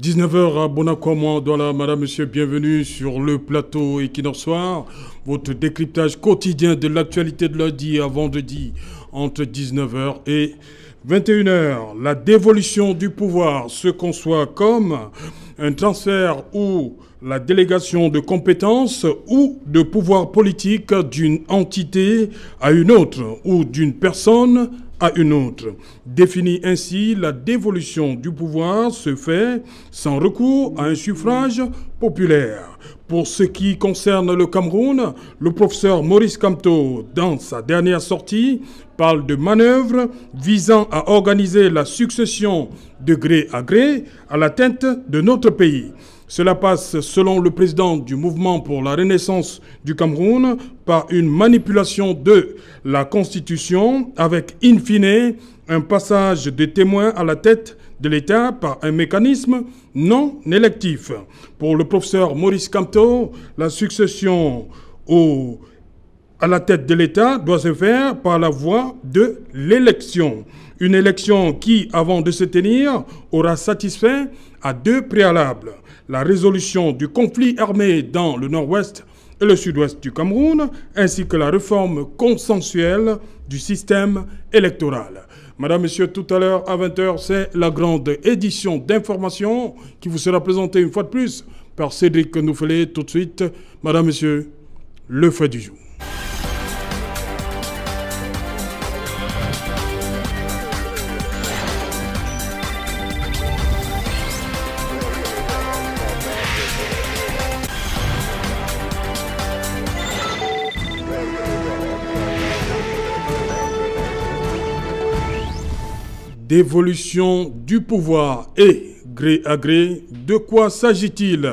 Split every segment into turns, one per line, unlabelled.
19h à Bonacomo, Douala. Madame, monsieur, bienvenue sur le plateau Equinox Soir. Votre décryptage quotidien de l'actualité de lundi à vendredi entre 19h et 21h. La dévolution du pouvoir se conçoit comme un transfert ou la délégation de compétences ou de pouvoir politique d'une entité à une autre ou d'une personne à une autre. Définie ainsi, la dévolution du pouvoir se fait sans recours à un suffrage populaire. Pour ce qui concerne le Cameroun, le professeur Maurice Kamto, dans sa dernière sortie, parle de manœuvres visant à organiser la succession de gré à la tête de notre pays. Cela passe, selon le président du mouvement pour la renaissance du Cameroun, par une manipulation de la Constitution avec, in fine, un passage de témoins à la tête de l'État par un mécanisme non électif. Pour le professeur Maurice Kamto, la succession à la tête de l'État doit se faire par la voie de l'élection. Une élection qui, avant de se tenir, aura satisfait à deux préalables: la résolution du conflit armé dans le nord-ouest et le sud-ouest du Cameroun, ainsi que la réforme consensuelle du système électoral. Madame, Monsieur, tout à l'heure à 20h, c'est la grande édition d'information qui vous sera présentée une fois de plus par Cédric Nouffelé. Tout de suite, Madame, Monsieur, le fait du jour. Dévolution du pouvoir et gré à gré, de quoi s'agit-il?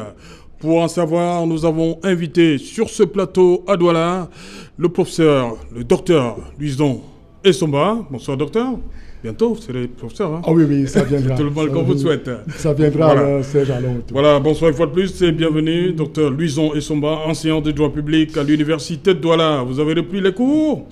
Pour en savoir, nous avons invité sur ce plateau à Douala le professeur, le docteur Luison Essomba. Bonsoir docteur. Bientôt, vous serez professeur. Hein?
Ah oui, oui, ça viendra.
Tout le mal qu'on vous souhaite.
Ça viendra, voilà. Serge Allon.
Voilà, bonsoir une fois de plus et bienvenue, docteur Luison Essomba, enseignant de droit public à l'université de Douala. Vous avez repris les cours?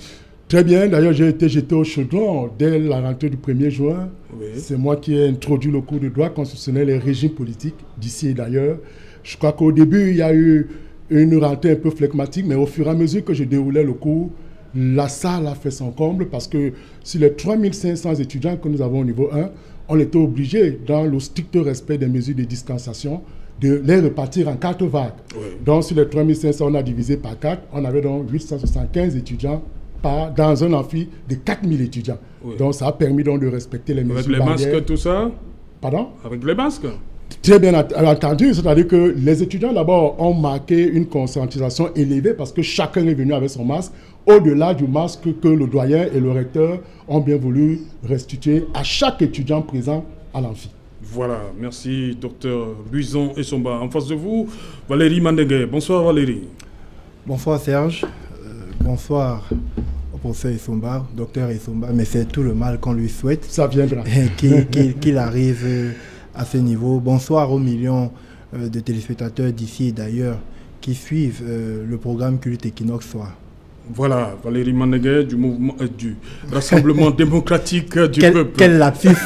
Très bien, d'ailleurs j'ai été jeté au chaudron dès la rentrée du 1er juin. Oui. C'est moi qui ai introduit le cours de droit constitutionnel et régime politique d'ici et d'ailleurs. Je crois qu'au début il y a eu une rentrée un peu phlegmatique, mais au fur et à mesure que je déroulais le cours, la salle a fait son comble parce que sur les 3500 étudiants que nous avons au niveau 1, on était obligé, dans le strict respect des mesures de distanciation, de les repartir en 4 vagues. Oui. Donc sur les 3500, on a divisé par 4, on avait donc 875 étudiants dans un amphi de 4000 étudiants. Oui. Donc ça a permis donc de respecter les mesures barrières.
Avec les masques, tout ça?
Pardon?
Avec les masques?
Très bien entendu, c'est-à-dire que les étudiants d'abord ont marqué une conscientisation élevée parce que chacun est venu avec son masque, au-delà du masque que le doyen et le recteur ont bien voulu restituer à chaque étudiant présent à l'amphi.
Voilà, merci docteur Luison Essomba. En face de vous, Valérie Mandengue. Bonsoir Valérie.
Bonsoir Serge. Bonsoir au professeur Essomba, docteur Essomba, mais c'est tout le mal qu'on lui souhaite.
Ça viendra.
Qu'il arrive à ce niveau. Bonsoir aux millions de téléspectateurs d'ici et d'ailleurs qui suivent le programme Culte Equinox Soir.
Voilà, Valérie Mandengue du mouvement du Rassemblement démocratique du peuple.
Quel lapsus.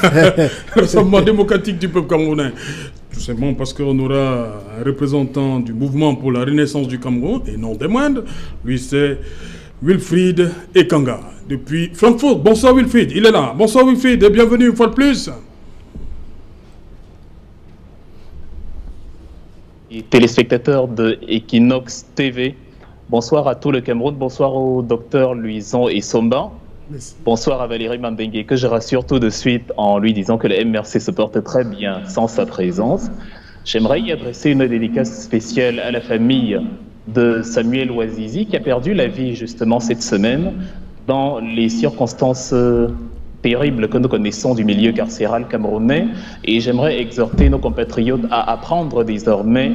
Rassemblement démocratique du peuple camerounais. Tout simplement parce qu'on aura un représentant du mouvement pour la renaissance du Cameroun, et non des moindres. Lui, c'est Wilfried Ekanga, depuis Francfort. Bonsoir Wilfried, il est là. Bonsoir Wilfried, et bienvenue une fois de plus.
Et téléspectateurs de Equinox TV, bonsoir à tout le Cameroun, bonsoir au docteur Luison Essomba. Merci. Bonsoir à Valérie Mandengue, que je rassure tout de suite en lui disant que le MRC se porte très bien sans sa présence. J'aimerais y adresser une dédicace spéciale à la famille de Samuel Ouazizi qui a perdu la vie justement cette semaine dans les circonstances terribles que nous connaissons du milieu carcéral camerounais. Et j'aimerais exhorter nos compatriotes à apprendre désormais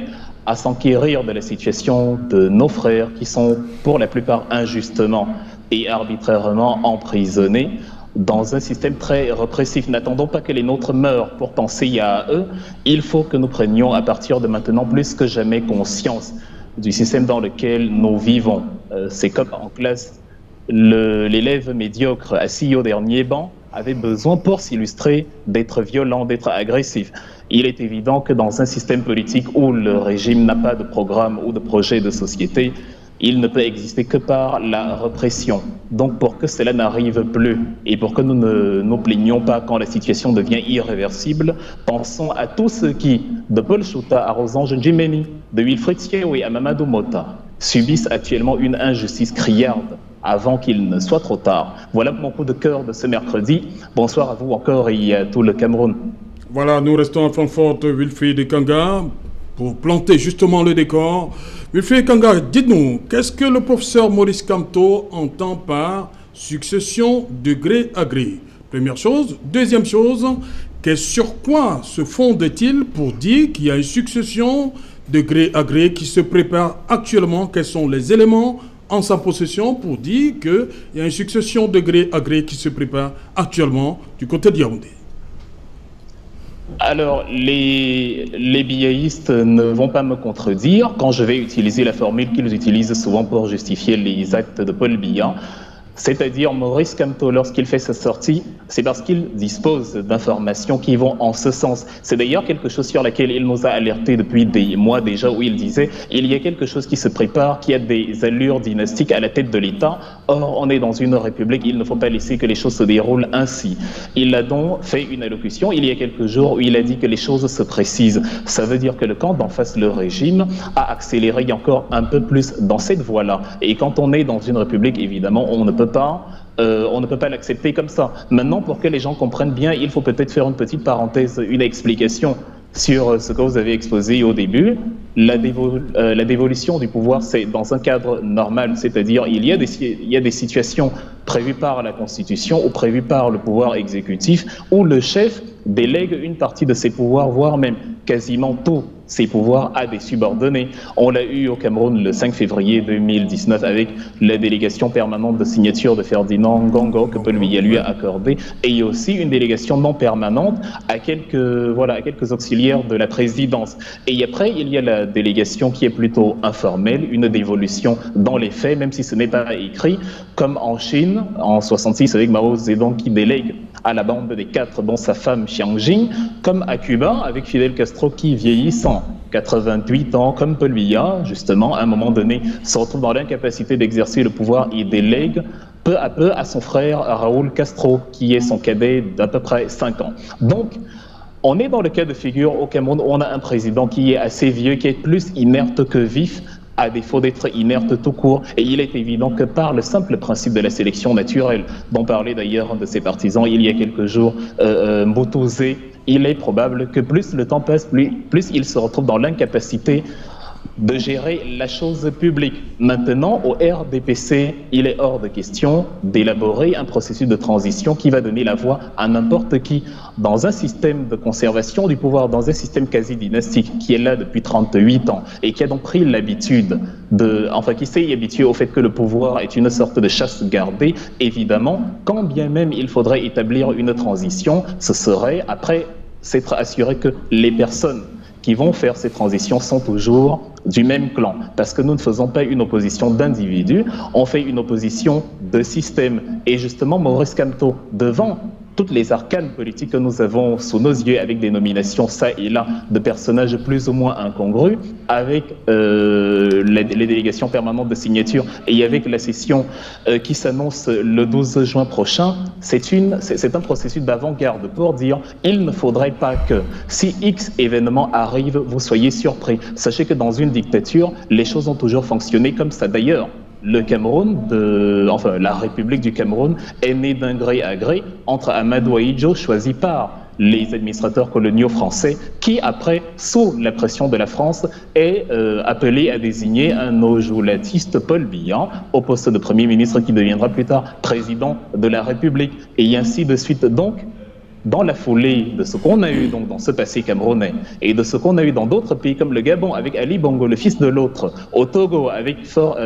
à s'enquérir de la situation de nos frères qui sont pour la plupart injustement et arbitrairement emprisonnés dans un système très répressif. N'attendons pas que les nôtres meurent pour penser à eux. Il faut que nous prenions à partir de maintenant plus que jamais conscience du système dans lequel nous vivons. C'est comme en classe, l'élève médiocre assis au dernier banc avait besoin pour s'illustrer d'être violent, d'être agressif. Il est évident que dans un système politique où le régime n'a pas de programme ou de projet de société, il ne peut exister que par la répression. Donc pour que cela n'arrive plus et pour que nous ne nous plaignions pas quand la situation devient irréversible, pensons à tous ceux qui, de Paul Chouta à Rosange Njimeni, de Wilfried Siewe à Mamadou Mota, subissent actuellement une injustice criarde avant qu'il ne soit trop tard. Voilà mon coup de cœur de ce mercredi. Bonsoir à vous encore et à tout le Cameroun.
Voilà, nous restons à Francfort, Wilfried Kanga, pour planter justement le décor. Wilfried Kanga, dites-nous, qu'est-ce que le professeur Maurice Kamto entend par succession de gré à gré? Première chose. Deuxième chose, sur quoi se fonde-t-il pour dire qu'il y a une succession de gré à gré qui se prépare actuellement? Quels sont les éléments en sa possession pour dire qu'il y a une succession de gré à gré qui se prépare actuellement du côté de Yaoundé?
Alors, les biaïstes ne vont pas me contredire quand je vais utiliser la formule qu'ils utilisent souvent pour justifier les actes de Paul Biya. C'est-à-dire, Maurice Kamto, lorsqu'il fait sa sortie, c'est parce qu'il dispose d'informations qui vont en ce sens. C'est d'ailleurs quelque chose sur laquelle il nous a alertés depuis des mois déjà, où il disait « il y a quelque chose qui se prépare, qui a des allures dynastiques à la tête de l'État. Or, on est dans une république, il ne faut pas laisser que les choses se déroulent ainsi. » Il a donc fait une allocution il y a quelques jours où il a dit que les choses se précisent. Ça veut dire que le camp d'en face, le régime, a accéléré encore un peu plus dans cette voie-là. Et quand on est dans une république, évidemment, on ne peut pas l'accepter comme ça. Maintenant, pour que les gens comprennent bien, il faut peut-être faire une petite parenthèse, une explication sur ce que vous avez exposé au début. La dévolution du pouvoir, c'est dans un cadre normal, c'est-à-dire il y a des situations prévues par la Constitution ou prévues par le pouvoir exécutif où le chef délègue une partie de ses pouvoirs, voire même quasiment tous ses pouvoirs à des subordonnés. On l'a eu au Cameroun le 5 février 2019 avec la délégation permanente de signature de Ferdinand Ngongo que Paul Biya lui a accordé, et il y a aussi une délégation non permanente à quelques auxiliaires de la présidence. Et après, il y a la délégation qui est plutôt informelle, une dévolution dans les faits, même si ce n'est pas écrit, comme en Chine, en 66 avec Mao Zedong qui délègue à la bande des 4, dont sa femme Chiang Jing, comme à Cuba avec Fidel Castro qui, vieillissant, 88 ans, comme Paul Biya, justement, à un moment donné, se retrouve dans l'incapacité d'exercer le pouvoir et délègue peu à peu à son frère Raúl Castro, qui est son cadet d'à peu près 5 ans. Donc, on est dans le cas de figure au Cameroun où on a un président qui est assez vieux, qui est plus inerte que vif, à défaut d'être inerte tout court. Et il est évident que par le simple principe de la sélection naturelle, dont parlait d'ailleurs un de ses partisans il y a quelques jours, Mboutouzé, il est probable que plus le temps passe, plus il se retrouve dans l'incapacité de gérer la chose publique. Maintenant, au RDPC, il est hors de question d'élaborer un processus de transition qui va donner la voix à n'importe qui. Dans un système de conservation du pouvoir, dans un système quasi dynastique qui est là depuis 38 ans et qui a donc pris l'habitude qui s'est habitué au fait que le pouvoir est une sorte de chasse gardée, évidemment, quand bien même il faudrait établir une transition, ce serait après s'être assuré que les personnes qui vont faire ces transitions sont toujours du même clan. Parce que nous ne faisons pas une opposition d'individus, on fait une opposition de système. Et justement, Maurice Kamto, devant toutes les arcanes politiques que nous avons sous nos yeux, avec des nominations ça et là de personnages plus ou moins incongrus, avec les délégations permanentes de signature et avec la session qui s'annonce le 12 juin prochain, c'est un processus d'avant-garde pour dire il ne faudrait pas que si X événement arrive, vous soyez surpris. Sachez que dans une dictature, les choses ont toujours fonctionné comme ça. D'ailleurs, le Cameroun, la République du Cameroun est née d'un gré à gré entre Amadou Ahidjo, choisi par les administrateurs coloniaux français, qui après, sous la pression de la France, est appelé à désigner un ojoulatiste, Paul Biya, au poste de Premier ministre qui deviendra plus tard président de la République, et ainsi de suite. Donc, dans la foulée de ce qu'on a eu donc dans ce passé camerounais et de ce qu'on a eu dans d'autres pays comme le Gabon avec Ali Bongo, le fils de l'autre, au Togo avec Faure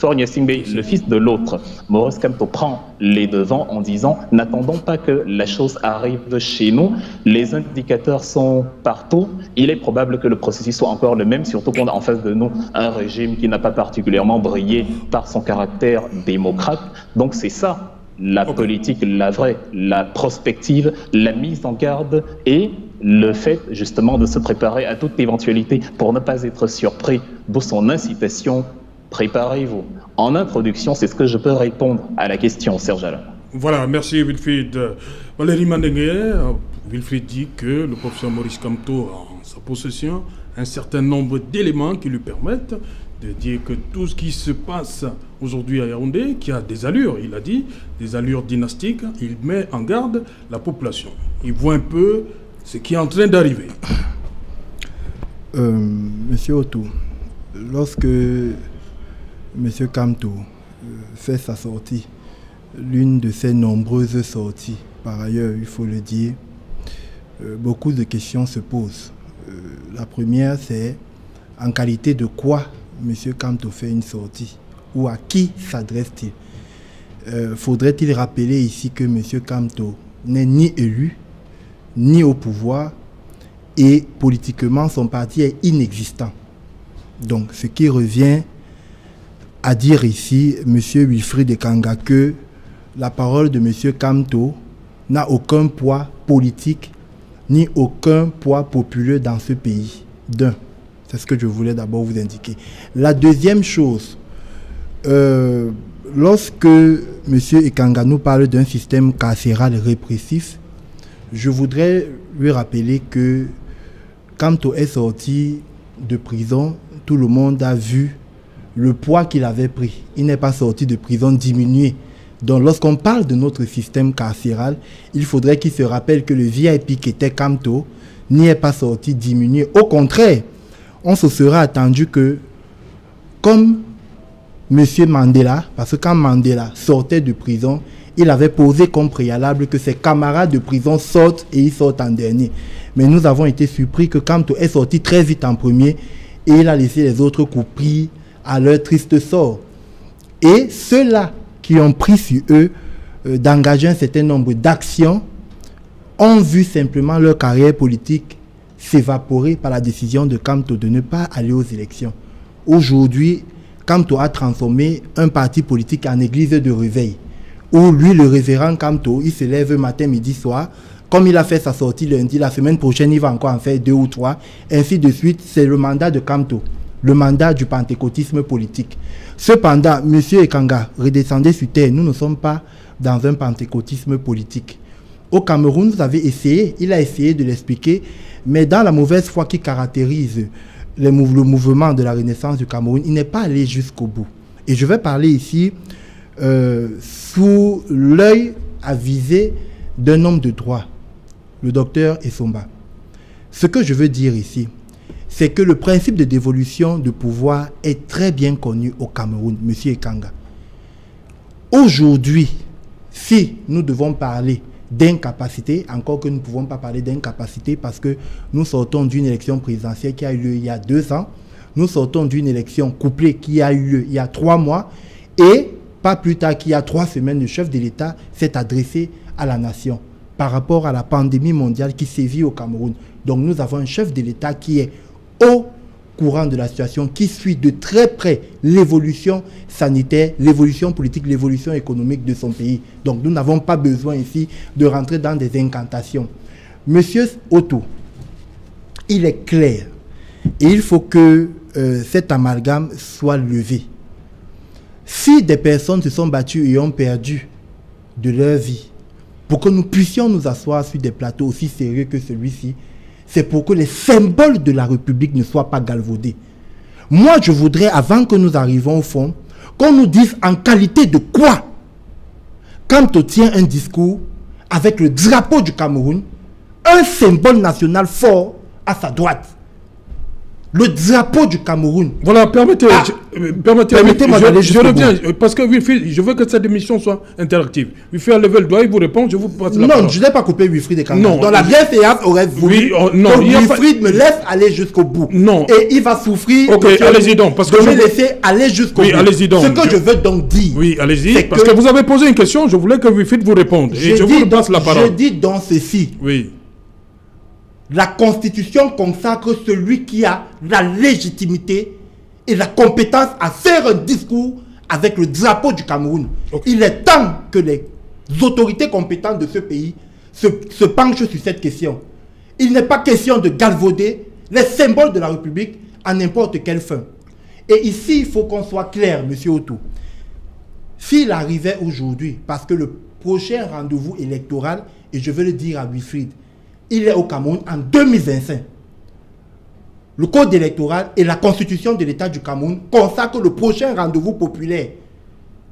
Gnassingbé, le fils de l'autre, Maurice Kamto prend les devants en disant n'attendons pas que la chose arrive chez nous, les indicateurs sont partout, il est probable que le processus soit encore le même, surtout qu'on a en face de nous un régime qui n'a pas particulièrement brillé par son caractère démocrate. Donc c'est ça la politique, la vraie, la prospective, la mise en garde et le fait justement de se préparer à toute éventualité pour ne pas être surpris, d'où son incitation. Préparez-vous. En introduction, c'est ce que je peux répondre à la question, Serge Alain.
Voilà, merci Wilfried. Valérie Mandengue, Wilfried dit que le professeur Maurice Kamto a en sa possession un certain nombre d'éléments qui lui permettent de dire que tout ce qui se passe aujourd'hui à Yaoundé, qui a des allures, il a dit, des allures dynastiques, il met en garde la population. Il voit un peu ce qui est en train d'arriver.
Monsieur Otto, lorsque Monsieur Kamto fait sa sortie, l'une de ses nombreuses sorties, par ailleurs, il faut le dire, beaucoup de questions se posent. La première, c'est en qualité de quoi Monsieur Kamto fait une sortie ou à qui s'adresse-t-il? Faudrait-il rappeler ici que Monsieur Kamto n'est ni élu, ni au pouvoir, et politiquement son parti est inexistant. Donc ce qui revient à dire ici, Monsieur Wilfried Ekanga, que la parole de Monsieur Kamto n'a aucun poids politique ni aucun poids populaire dans ce pays. D'un. C'est ce que je voulais d'abord vous indiquer. La deuxième chose, lorsque M. Ekanga nous parle d'un système carcéral répressif, je voudrais lui rappeler que quand est sorti de prison, tout le monde a vu le poids qu'il avait pris. Il n'est pas sorti de prison diminué. Donc lorsqu'on parle de notre système carcéral, il faudrait qu'il se rappelle que le VIP qui était Kamto n'y est pas sorti diminué. Au contraire, on se sera attendu que, comme M. Mandela, parce que quand Mandela sortait de prison, il avait posé comme préalable que ses camarades de prison sortent et ils sortent en dernier. Mais nous avons été surpris que Kamto est sorti très vite en premier et il a laissé les autres coups à leur triste sort. Et ceux-là qui ont pris sur eux d'engager un certain nombre d'actions ont vu simplement leur carrière politique s'évaporer par la décision de Kamto de ne pas aller aux élections. Aujourd'hui, Kamto a transformé un parti politique en église de réveil, où lui, le révérend Kamto, il se lève matin, midi, soir. Comme il a fait sa sortie lundi, la semaine prochaine, il va encore en faire 2 ou 3, ainsi de suite. C'est le mandat de Kamto, le mandat du pentecôtisme politique. Cependant, M. Ekanga, redescendez sur terre, nous ne sommes pas dans un pentecôtisme politique. Au Cameroun, vous avez essayé, il a essayé de l'expliquer, mais dans la mauvaise foi qui caractérise le mouvement de la Renaissance du Cameroun, il n'est pas allé jusqu'au bout. Et je vais parler ici sous l'œil avisé d'un homme de droit, le docteur Essomba. Ce que je veux dire ici, c'est que le principe de dévolution de pouvoir est très bien connu au Cameroun, M. Ekanga. Aujourd'hui, si nous devons parler d'incapacité, encore que nous ne pouvons pas parler d'incapacité parce que nous sortons d'une élection présidentielle qui a eu lieu il y a 2 ans, nous sortons d'une élection couplée qui a eu lieu il y a 3 mois et pas plus tard qu'il y a 3 semaines, le chef de l'État s'est adressé à la nation par rapport à la pandémie mondiale qui sévit au Cameroun. Donc nous avons un chef de l'État qui est au courant de la situation, qui suit de très près l'évolution sanitaire, l'évolution politique, l'évolution économique de son pays. Donc nous n'avons pas besoin ici de rentrer dans des incantations. Monsieur Otto, il est clair et il faut que cet amalgame soit levé. Si des personnes se sont battues et ont perdu de leur vie, pour que nous puissions nous asseoir sur des plateaux aussi sérieux que celui-ci, c'est pour que les symboles de la République ne soient pas galvaudés. Moi, je voudrais, avant que nous arrivions au fond, qu'on nous dise en qualité de quoi, quand on tient un discours avec le drapeau du Cameroun, un symbole national fort à sa droite. Le drapeau du Cameroun.
Voilà, permettez-moi
d'aller
je reviens, parce que Wilfried, je veux que cette émission soit interactive. Wilfried a levé le doigt, il vous répond, je vous passe la parole.
Non, je n'ai pas coupé Wilfried Ekanga. Non. Dans la bienséance aurait voulu que Wilfried me laisse aller jusqu'au bout.
Non.
Et il va souffrir.
Ok, allez-y donc. Parce que
je vais laisser aller jusqu'au bout.
Allez-y donc.
Ce que je veux donc dire.
Oui, allez-y. Parce que vous avez posé une question, je voulais que Wilfried vous réponde. Et je vous passe la parole.
Je dis donc ceci.
Oui.
La Constitution consacre celui qui a la légitimité et la compétence à faire un discours avec le drapeau du Cameroun. Okay. Il est temps que les autorités compétentes de ce pays se penchent sur cette question. Il n'est pas question de galvauder les symboles de la République à n'importe quelle fin. Et ici, il faut qu'on soit clair, M. Autou. S'il arrivait aujourd'hui, parce que le prochain rendez-vous électoral, et je veux le dire à Wilfried, il est au Cameroun en 2025. Le code électoral et la constitution de l'État du Cameroun consacrent le prochain rendez-vous populaire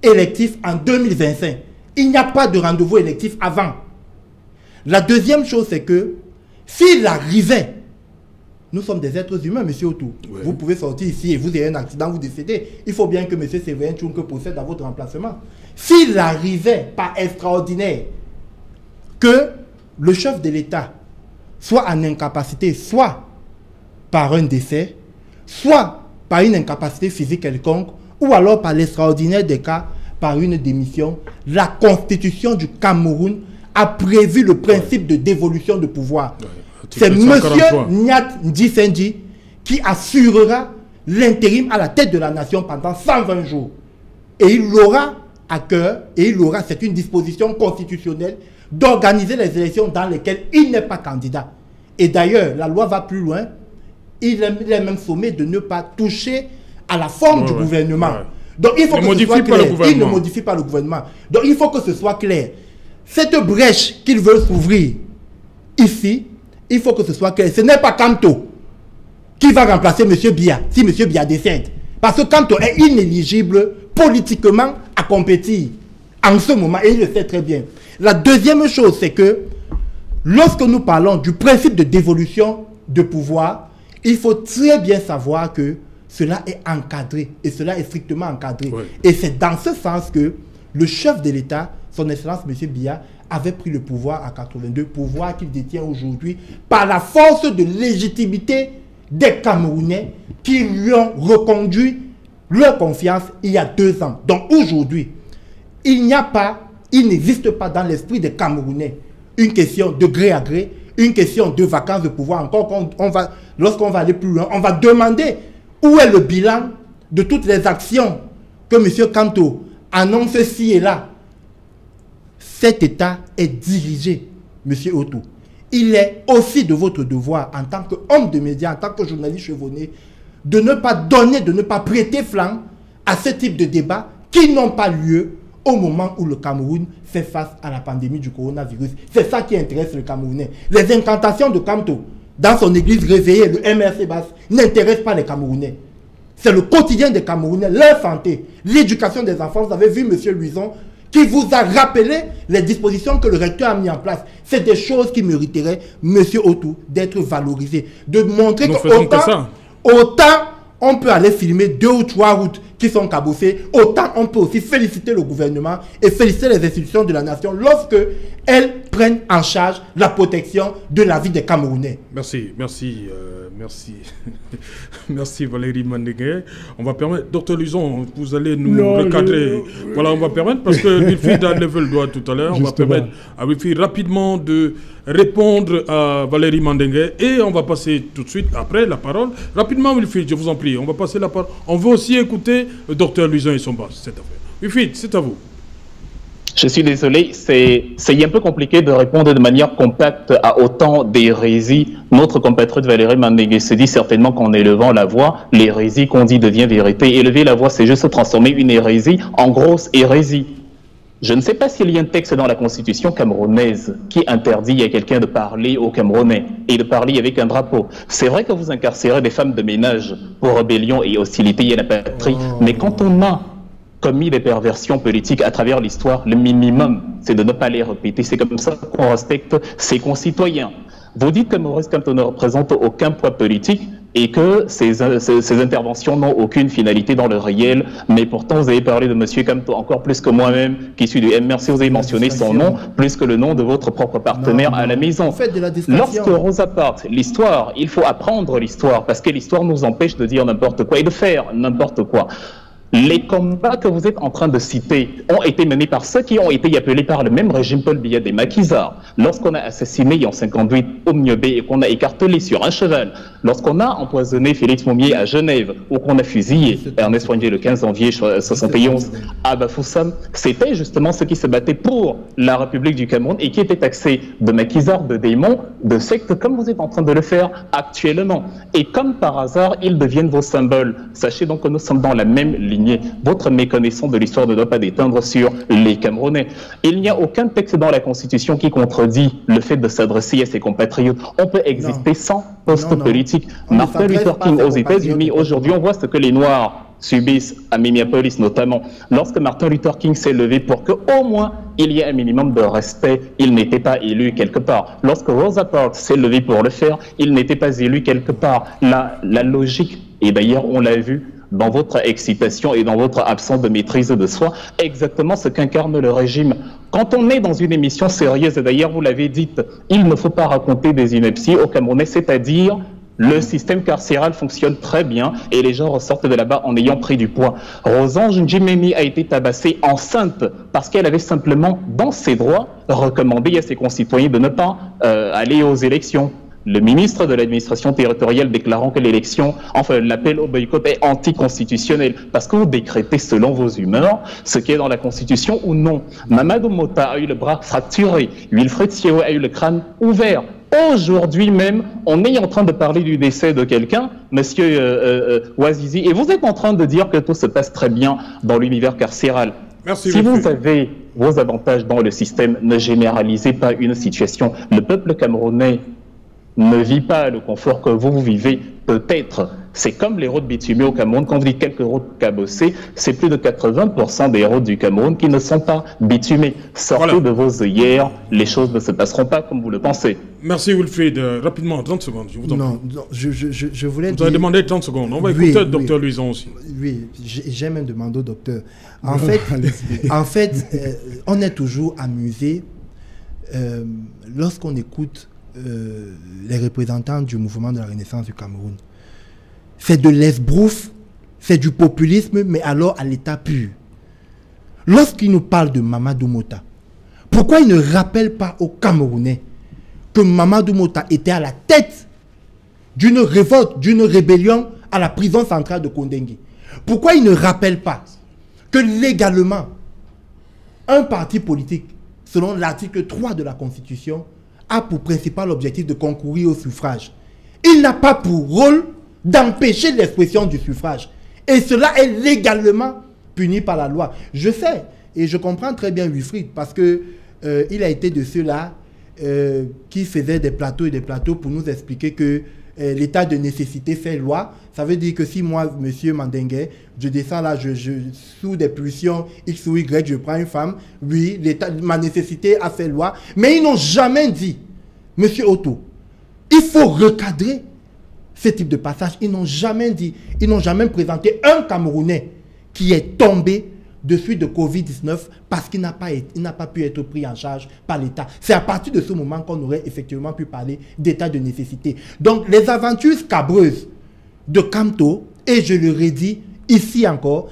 électif en 2025. Il n'y a pas de rendez-vous électif avant. La deuxième chose, c'est que s'il arrivait, nous sommes des êtres humains, M. Autou. Oui. Vous pouvez sortir ici et vous avez un accident, vous décédez. Il faut bien que M. Séverin Tchounke procède à votre remplacement. S'il arrivait, pas extraordinaire, que le chef de l'État soit en incapacité, soit par un décès, soit par une incapacité physique quelconque, ou alors par l'extraordinaire des cas, par une démission, la Constitution du Cameroun a prévu le principe de dévolution de pouvoir. C'est M. Nyat Ndjifendi qui assurera l'intérim à la tête de la nation pendant 120 jours. Et il aura à cœur, et il aura, c'est une disposition constitutionnelle, d'organiser les élections dans lesquelles il n'est pas candidat. Et d'ailleurs, la loi va plus loin. Il est même sommé de ne pas toucher à la forme du gouvernement. Donc il faut que ce soit clair. Il ne modifie pas le gouvernement. Donc il faut que ce soit clair. Cette brèche qu'il veut s'ouvrir ici, il faut que ce soit clair. Ce n'est pas Kamto qui va remplacer M. Biya si M. Biya décède. Parce que Kamto est inéligible politiquement à compétir en ce moment, et il le sait très bien. La deuxième chose, c'est que lorsque nous parlons du principe de dévolution de pouvoir, il faut très bien savoir que cela est encadré, et cela est strictement encadré. Oui. Et c'est dans ce sens que le chef de l'État, son Excellence M. Biya, avait pris le pouvoir à 82, pouvoir qu'il détient aujourd'hui par la force de légitimité des Camerounais qui lui ont reconduit leur confiance il y a 2 ans. Donc aujourd'hui, il n'existe pas dans l'esprit des Camerounais une question de gré à gré, une question de vacances de pouvoir. Encore lorsqu'on va aller plus loin, on va demander où est le bilan de toutes les actions que M. Kamto annonce ci et là. Cet État est dirigé, M. Autou. Il est aussi de votre devoir, en tant qu'homme de médias, en tant que journaliste chevronné, de ne pas donner, de ne pas prêter flanc à ce type de débats qui n'ont pas lieu au moment où le Cameroun fait face à la pandémie du coronavirus. C'est ça qui intéresse le Camerounais. Les incantations de Kamto dans son église réveillée, le MRC Basse, n'intéressent pas les Camerounais. C'est le quotidien des Camerounais, leur santé, l'éducation des enfants. Vous avez vu M. Luison qui vous a rappelé les dispositions que le recteur a mis en place. C'est des choses qui mériteraient, M. Autou, d'être valorisées. De montrer autant on peut aller filmer 2 ou 3 routes qui sont cabossées, autant on peut aussi féliciter le gouvernement et féliciter les institutions de la nation lorsque elles prennent en charge la protection de la vie des Camerounais.
Merci. Merci Valérie Mandengue. On va permettre, Dr Luison, vous allez nous recadrer. Voilà, on va permettre, parce que Wilfried a levé le doigt tout à l'heure, on va permettre à Wilfried rapidement de répondre à Valérie Mandengue, et on va passer tout de suite après la parole. Rapidement Wilfried, je vous en prie, on va passer la parole. On veut aussi écouter le Dr Luison et son boss, cette affaire. Wilfried, c'est à vous.
Je suis désolé, c'est un peu compliqué de répondre de manière compacte à autant d'hérésies. Notre compatriote Valérie Mandengue se dit certainement qu'en élevant la voix, l'hérésie qu'on dit devient vérité. Élever la voix, c'est juste transformer une hérésie en grosse hérésie. Je ne sais pas s'il y a un texte dans la constitution camerounaise qui interdit à quelqu'un de parler aux Camerounais et de parler avec un drapeau. C'est vrai que vous incarcérez des femmes de ménage pour rébellion et hostilité à la patrie, mais quand on a commis des perversions politiques à travers l'histoire, le minimum, c'est de ne pas les répéter. C'est comme ça qu'on respecte ses concitoyens. Vous dites que Maurice Kamto ne représente aucun poids politique et que ces interventions n'ont aucune finalité dans le réel, mais pourtant vous avez parlé de M. Kamto encore plus que moi-même, qui suis du MRC, vous avez mentionné son nom, plus que le nom de votre propre partenaire à la maison. Lorsque Rosa Parks, l'histoire, il faut apprendre l'histoire, parce que l'histoire nous empêche de dire n'importe quoi et de faire n'importe quoi. Les combats que vous êtes en train de citer ont été menés par ceux qui ont été appelés par le même régime Paul Biya des maquisards. Lorsqu'on a assassiné en 58 Omniobé et qu'on a écartelé sur un cheval, lorsqu'on a empoisonné Félix Moumié à Genève ou qu'on a fusillé Ernest Poignier le 15 janvier 71 à Bafoussam, c'était justement ceux qui se battaient pour la République du Cameroun et qui étaient taxés de maquisards, de démons, de sectes, comme vous êtes en train de le faire actuellement. Et comme par hasard, ils deviennent vos symboles. Sachez donc que nous sommes dans la même lignée. Votre méconnaissance de l'histoire ne doit pas déteindre sur les Camerounais. Il n'y a aucun texte dans la Constitution qui contredit le fait de s'adresser à ses compatriotes. On peut exister sans poste politique. Martin Luther King aux États-Unis, aujourd'hui, on voit ce que les Noirs subissent à Minneapolis notamment. Lorsque Martin Luther King s'est levé pour qu'au moins il y ait un minimum de respect, il n'était pas élu quelque part. Lorsque Rosa Parks s'est levé pour le faire, il n'était pas élu quelque part. La logique, et d'ailleurs on l'a vu dans votre excitation et dans votre absence de maîtrise de soi, exactement ce qu'incarne le régime. Quand on est dans une émission sérieuse, et d'ailleurs vous l'avez dit, il ne faut pas raconter des inepties aux Camerounais, c'est-à-dire le système carcéral fonctionne très bien et les gens ressortent de là-bas en ayant pris du poids. Rosange Njimemi a été tabassée enceinte parce qu'elle avait simplement, dans ses droits, recommandé à ses concitoyens de ne pas aller aux élections. Le ministre de l'administration territoriale déclarant que l'élection, enfin l'appel au boycott est anticonstitutionnel parce que vous décrétez selon vos humeurs ce qui est dans la Constitution ou non. Mamadou Mota a eu le bras fracturé, Wilfred Siewe a eu le crâne ouvert. Aujourd'hui même, on est en train de parler du décès de quelqu'un, monsieur Ouazizi, et vous êtes en train de dire que tout se passe très bien dans l'univers carcéral.
Merci,
si vous avez vos avantages dans le système, ne généralisez pas une situation. Le peuple camerounais ne vit pas le confort que vous vivez, peut-être. C'est comme les routes bitumées au Cameroun. Quand vous dites quelques routes cabossées, c'est plus de 80% des routes du Cameroun qui ne sont pas bitumées. Sortez de vos œillères, les choses ne se passeront pas comme vous le pensez.
Merci Wilfried. Rapidement, 30 secondes, je vous en prie.
Non, je voulais
dire... Vous avez demandé 30 secondes. On va écouter le docteur Luison aussi.
Oui, j'ai même demandé au docteur. En fait, on est toujours amusé lorsqu'on écoute les représentants du mouvement de la Renaissance du Cameroun. C'est de l'esbrouffe, c'est du populisme, mais alors à l'état pur. Lorsqu'ils nous parlent de Mamadou Mota, pourquoi ils ne rappellent pas aux Camerounais que Mamadou Mota était à la tête d'une révolte, d'une rébellion à la prison centrale de Kondengue? Pourquoi ils ne rappellent pas que légalement, un parti politique, selon l'article 3 de la Constitution, a pour principal objectif de concourir au suffrage? Il n'a pas pour rôle d'empêcher l'expression du suffrage. Et cela est légalement puni par la loi. Je sais, et je comprends très bien Wilfried, parce que il a été de ceux-là qui faisaient des plateaux et des plateaux pour nous expliquer que l'état de nécessité fait loi. Ça veut dire que si moi, monsieur Mandengue, je descends là, sous des pulsions X ou Y, je prends une femme, oui, ma nécessité a fait loi. Mais ils n'ont jamais dit, monsieur Otto, il faut recadrer ce type de passage. Ils n'ont jamais dit, ils n'ont jamais présenté un Camerounais qui est tombé de suite de Covid-19 parce qu'il n'a pas pu être pris en charge par l'État. C'est à partir de ce moment qu'on aurait effectivement pu parler d'état de nécessité. Donc les aventures scabreuses de Kamto, et je le redis ici encore,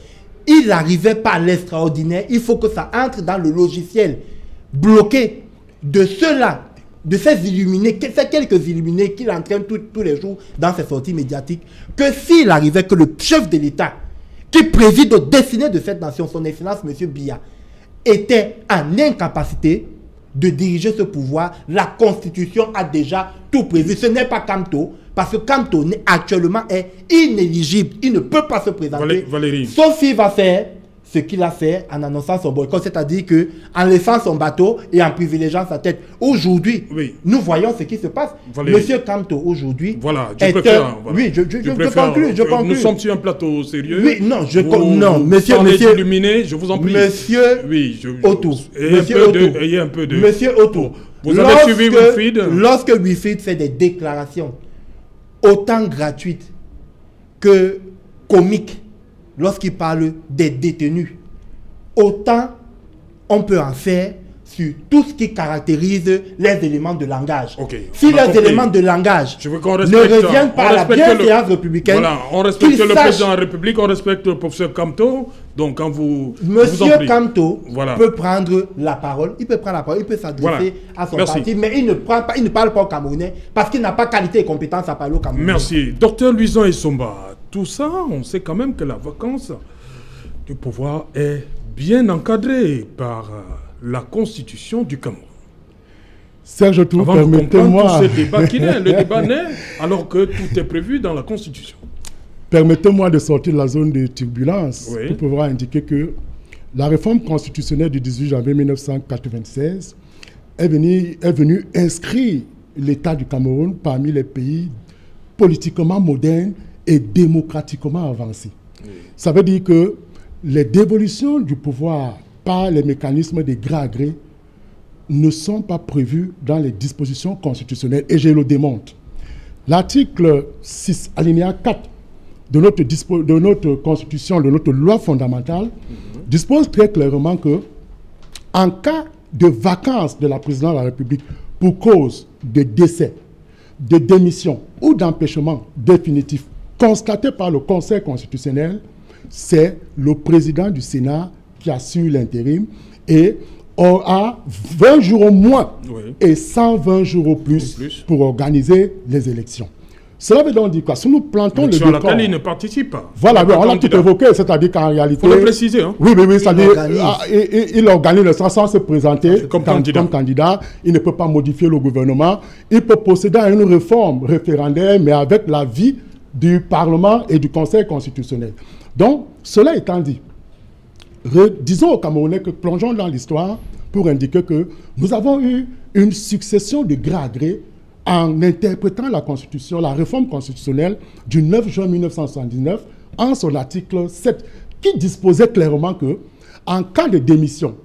il arrivait par l'extraordinaire. Il faut que ça entre dans le logiciel bloqué de ceux-là, de ces illuminés, ces quelques illuminés qu'il entraîne tous les jours dans ses sorties médiatiques, que s'il arrivait que le chef de l'État qui préside aux destinées de cette nation, son excellence M. Biya, était en incapacité de diriger ce pouvoir, la Constitution a déjà tout prévu. Ce n'est pas Kamto, parce que Kamto actuellement est inéligible. Il ne peut pas se présenter, sauf s'il va faire ce qu'il a fait en annonçant son boycott, c'est-à-dire qu'en laissant son bateau et en privilégiant sa tête. Aujourd'hui, nous voyons ce qui se passe. Monsieur Kamto, aujourd'hui...
Voilà, je préfère...
Oui, je conclue.
Nous sommes sur un plateau sérieux.
Oui, non, monsieur...
illuminé, je vous en prie.
Monsieur...
Oui,
Otto.
Ayez un peu de...
Monsieur Otto.
Vous avez suivi Wilfried?
Lorsque Wilfried fait des déclarations autant gratuites que comiques, lorsqu'il parle des détenus, autant on peut en faire sur tout ce qui caractérise les éléments de langage.
Si
les éléments de langage ne reviennent pas à la bienséance républicaine,
voilà, on respecte le président de la République, on respecte le professeur Kamto. Donc quand vous...
Monsieur Kamto peut prendre la parole, il peut s'adresser à son parti, mais il ne parle pas au Camerounais parce qu'il n'a pas qualité et compétence à parler au Camerounais.
Merci. Docteur Luizon Essomba, tout ça, on sait quand même que la vacance du pouvoir est bien encadrée par la Constitution du Cameroun.
Serge Tour, permettez-moi...
Le débat naît alors que tout est prévu dans la Constitution.
Permettez-moi de sortir de la zone de turbulence pour pouvoir indiquer que la réforme constitutionnelle du 18 janvier 1996 est venue inscrire l'État du Cameroun parmi les pays politiquement modernes et démocratiquement avancés. Ça veut dire que les dévolutions du pouvoir par les mécanismes de gré à gré ne sont pas prévues dans les dispositions constitutionnelles. Et je le démontre. L'article 6, alinéa 4 de notre constitution, de notre loi fondamentale, dispose très clairement que, en cas de vacance de la présidence de la République pour cause de décès, de démission ou d'empêchement définitif constaté par le Conseil constitutionnel, c'est le président du Sénat qui assure l'intérim et aura 20 jours au moins et 120 jours au plus pour organiser les élections. Cela veut donc dire quoi? Si nous plantons le décor...
à laquelle il ne participe pas.
Voilà, on l'a tout évoqué, c'est-à-dire qu'en réalité...
Il faut le préciser. Hein.
Oui, c'est-à-dire il organise sans se présenter comme candidat. Il ne peut pas modifier le gouvernement. Il peut procéder à une réforme référendaire, mais avec l'avis du Parlement et du Conseil constitutionnel. Donc, cela étant dit, disons aux Camerounais que plongeons dans l'histoire pour indiquer que nous avons eu une succession de gré à gré en interprétant la Constitution, la réforme constitutionnelle du 9 juin 1979 en son article 7 qui disposait clairement que en cas de démission,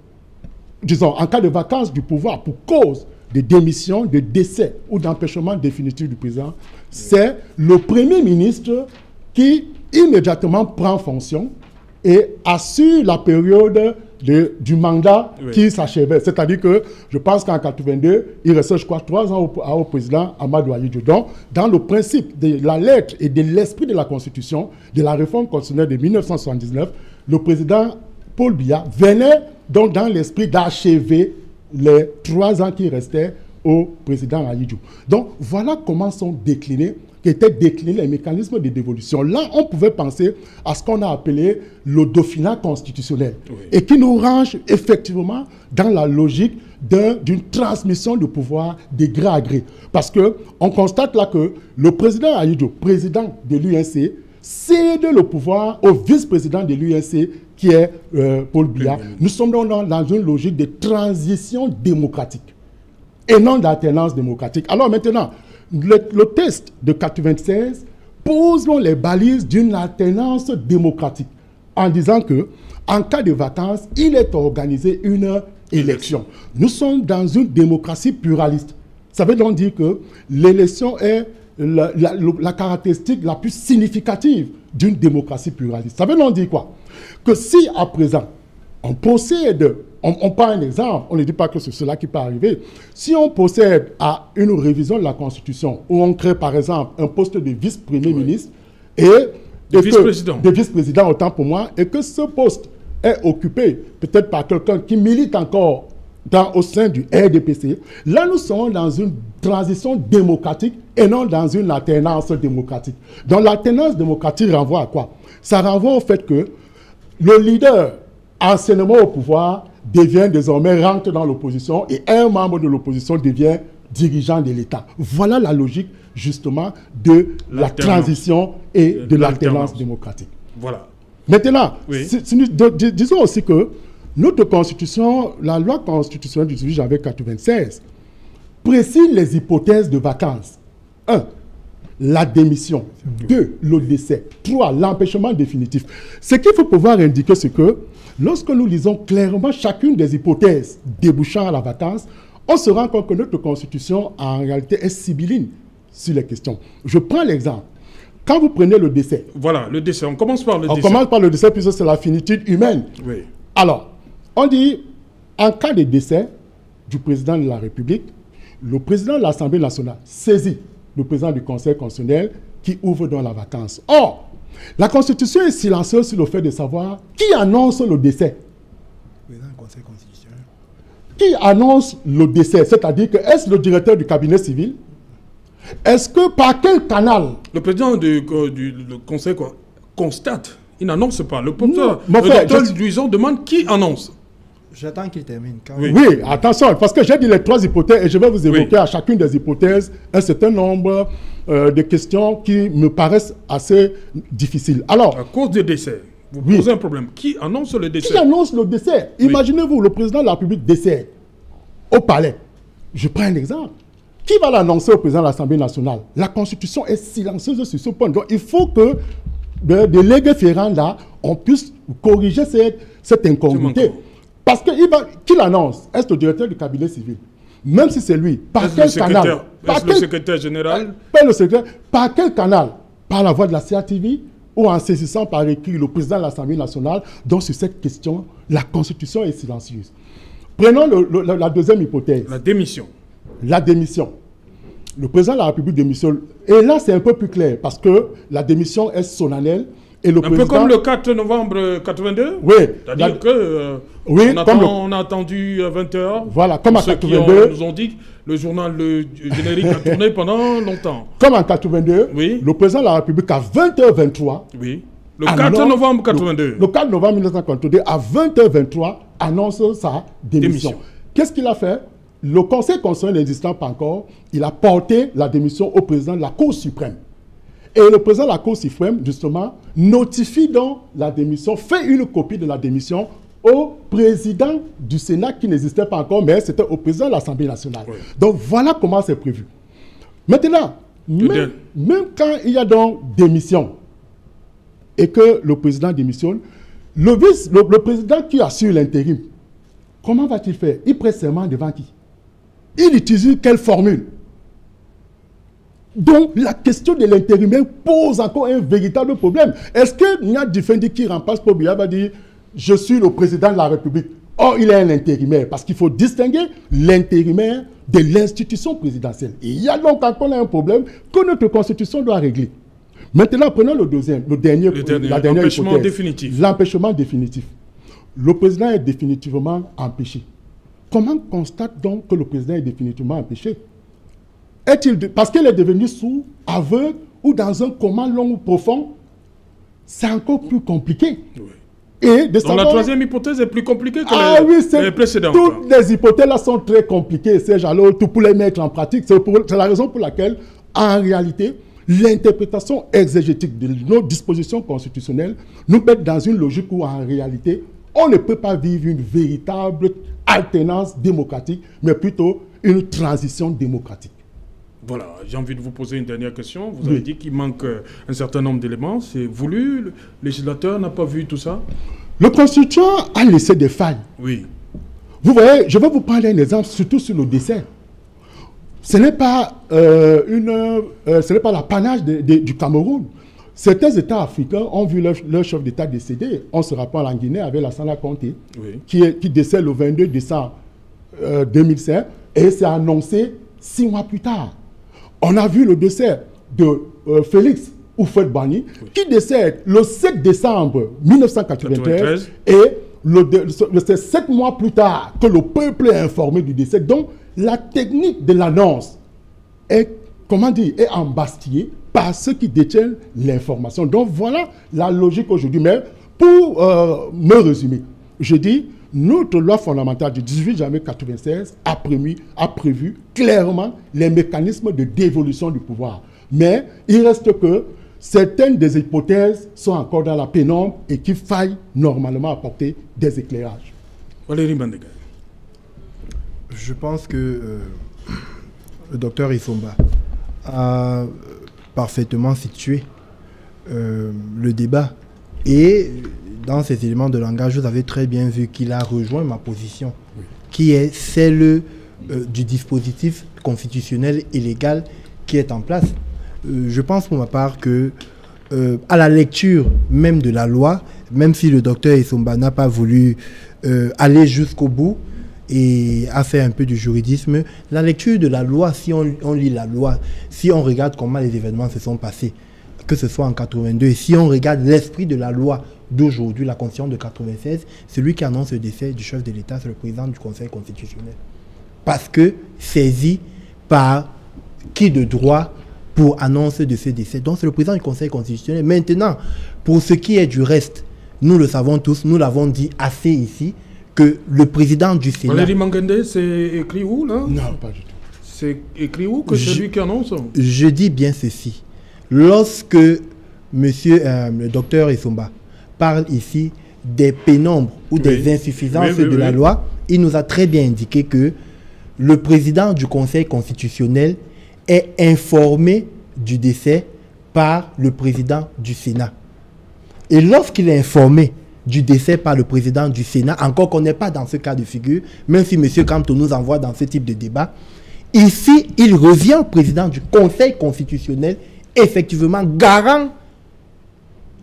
disons en cas de vacance du pouvoir pour cause de démission, de décès ou d'empêchement définitif du président, c'est le Premier ministre qui immédiatement prend fonction et assure la période du mandat qui s'achevait. C'est-à-dire que je pense qu'en 82, il restait, je crois, 3 ans au président Amadou Ahidjo. Donc, dans le principe de la lettre et de l'esprit de la Constitution, de la réforme constitutionnelle de 1979, le président Paul Biya venait donc dans l'esprit d'achever les 3 ans qui restaient au président Ahidjo. Donc, voilà comment sont déclinés les mécanismes de dévolution. Là, on pouvait penser à ce qu'on a appelé le dauphinat constitutionnel et qui nous range effectivement dans la logique d'une transmission de pouvoir de gré à gré. Parce qu'on constate là que le président Ahidjo, président de l'UNC, cède le pouvoir au vice-président de l'UNC qui est Paul Biya. Nous sommes donc dans une logique de transition démocratique et non d'alternance démocratique. Alors maintenant, le test de 96 pose les balises d'une alternance démocratique en disant que, en cas de vacances, il est organisé une élection. Nous sommes dans une démocratie pluraliste. Ça veut donc dire que l'élection est la caractéristique la plus significative d'une démocratie pluraliste. Ça veut donc dire quoi? Que si à présent, on procède, on prend un exemple, on ne dit pas que c'est cela qui peut arriver. Si on procède à une révision de la Constitution, où on crée par exemple un poste de vice-premier ministre et de vice-président, autant pour moi, et que ce poste est occupé peut-être par quelqu'un qui milite encore au sein du RDPC, là nous sommes dans une transition démocratique et non dans une alternance démocratique. Donc l'alternance démocratique renvoie à quoi? Ça renvoie au fait que le leader anciennement au pouvoir devient désormais, rentre dans l'opposition et un membre de l'opposition devient dirigeant de l'État. Voilà la logique justement de la transition et de l'alternance démocratique.
Voilà.
Maintenant, disons aussi que notre constitution, la loi constitutionnelle du 18 janvier 1996, précise les hypothèses de vacances. 1. La démission. 2. Le décès. 3. L'empêchement définitif. Ce qu'il faut pouvoir indiquer, c'est que lorsque nous lisons clairement chacune des hypothèses débouchant à la vacance, on se rend compte que notre constitution, en réalité, est sibylline sur les questions. Je prends l'exemple. Quand vous prenez le décès...
Voilà, le décès. On commence par le décès.
On commence par le décès puisque c'est la finitude humaine.
Oui.
Alors, on dit, en cas de décès, du président de la République, le président de l'Assemblée nationale saisit le président du Conseil constitutionnel qui ouvre dans la vacance. Or, la Constitution est silencieuse sur le fait de savoir qui annonce le décès.
Le président du Conseil constitutionnel.
Qui annonce le décès? C'est-à-dire que est-ce le directeur du cabinet civil? Est-ce que par quel canal?
Le président du Conseil constate, il n'annonce pas. Le docteur Luison demande qui annonce.
J'attends qu'il termine.
Oui, attention, parce que j'ai dit les 3 hypothèses et je vais vous évoquer à chacune des hypothèses un certain nombre de questions qui me paraissent assez difficiles. Alors,
à cause des décès, vous posez un problème. Qui annonce le décès?
Qui annonce le décès? Imaginez-vous, le président de la République décède au palais. Je prends un exemple. Qui va l'annoncer au président de l'Assemblée nationale? La Constitution est silencieuse sur ce point. Donc, il faut que de légués ferrants là, on puisse corriger cette incongruité. Parce que qui l'annonce? Est-ce le directeur du cabinet civil? Même si c'est lui, par quel canal?
Le secrétaire général?
Par quel canal? Par la voie de la CRTV ou en saisissant par écrit le président de l'Assemblée nationale? Donc sur cette question, la Constitution est silencieuse. Prenons la deuxième hypothèse.
La démission.
La démission. Le président de la République démissionne. Et là, c'est un peu plus clair parce que la démission est solennelle. Et le
peu comme le 4 novembre 82.
Oui.
C'est-à-dire que on a attendu 20h.
Voilà, comme en 82.
Qui nous ont dit que le journal générique a tourné pendant longtemps.
Comme en 82, le président de la République à 20h23.
Oui. Le 4 novembre 82.
Le 4 novembre 1982, à 20h23, annonce sa démission. Qu'est-ce qu'il a fait? Le Conseil constitutionnel n'existant pas encore, il a porté la démission au président de la Cour suprême. Et le président de la Cour suprême, justement, notifie donc la démission, fait une copie de la démission au président du Sénat qui n'existait pas encore, mais c'était au président de l'Assemblée nationale. Oui. Donc voilà comment c'est prévu. Maintenant, même quand il y a donc démission et que le président démissionne, le président qui assure l'intérim, comment va-t-il faire? Il prête serment devant qui? Il utilise quelle formule? Donc, la question de l'intérimaire pose encore un véritable problème. Est-ce que Niad Difendi qui remplace Pobia va dire « Je suis le président de la République ». Or, il est un intérimaire parce qu'il faut distinguer l'intérimaire de l'institution présidentielle. Et il y a donc encore un problème que notre Constitution doit régler. Maintenant, prenons la dernière
l'empêchement définitif.
L'empêchement définitif. Le président est définitivement empêché. Comment constate donc que le président est définitivement empêché? Parce qu'il est devenu sourd, aveugle ou dans un coma long ou profond? C'est encore plus compliqué. Oui. Et
donc la troisième hypothèse est plus compliquée que les précédentes.
Toutes les hypothèses là sont très compliquées, alors tout pour les mettre en pratique. C'est la raison pour laquelle, en réalité, l'interprétation exégétique de nos dispositions constitutionnelles nous met dans une logique où, en réalité, on ne peut pas vivre une véritable alternance démocratique, mais plutôt une transition démocratique.
Voilà, j'ai envie de vous poser une dernière question. Vous avez dit qu'il manque un certain nombre d'éléments. C'est voulu, le législateur n'a pas vu tout ça?
Le constituant a laissé des failles.
Oui.
Vous voyez, je vais vous prendre un exemple, surtout sur le décès. Ce n'est pas, l'apanage du Cameroun. Certains États africains ont vu leur chef d'État décédé. On se rappelle en Guinée avec Lassana Conté, qui décède le 22 décembre 2005 et c'est annoncé 6 mois plus tard. On a vu le décès de Félix Houphouët-Boigny, qui décède le 7 décembre 1993 et c'est 7 mois plus tard que le peuple est informé du décès. Donc, la technique de l'annonce est, est embastillée par ceux qui détiennent l'information. Donc, voilà la logique aujourd'hui. Mais pour me résumer, je dis, notre loi fondamentale du 18 janvier 1996 a prévu clairement les mécanismes de dévolution du pouvoir. Mais il reste que certaines des hypothèses sont encore dans la pénombre et qu'il faille normalement apporter des éclairages.
Valérie Mandega.
Je pense que le docteur Isomba a parfaitement situé le débat et dans ces éléments de langage, vous avez très bien vu qu'il a rejoint ma position, qui est celle du dispositif constitutionnel et légal qui est en place. Je pense pour ma part que, à la lecture même de la loi, même si le docteur Isomba n'a pas voulu aller jusqu'au bout, et a fait un peu du juridisme. La lecture de la loi, si on lit la loi, si on regarde comment les événements se sont passés, que ce soit en 82, et si on regarde l'esprit de la loi d'aujourd'hui, la Constitution de 96, celui qui annonce le décès du chef de l'État, c'est le président du Conseil constitutionnel. Parce que saisi par qui de droit pour annonce de ce décès. Donc c'est le président du Conseil constitutionnel. Maintenant, pour ce qui est du reste, nous le savons tous, nous l'avons dit assez ici, que le président du Sénat...
Valérie Mangende, c'est écrit où là?
Non, pas du tout.
C'est écrit où que c'est lui qui annonce?
Je dis bien ceci. Lorsque le docteur Essomba parle ici des pénombres ou des insuffisances de la loi, il nous a très bien indiqué que le président du Conseil constitutionnel est informé du décès par le président du Sénat. Et lorsqu'il est informé du décès par le président du Sénat, encore qu'on n'est pas dans ce cas de figure, même si M. Kamto nous envoie dans ce type de débat, ici, il revient au président du Conseil constitutionnel, effectivement garant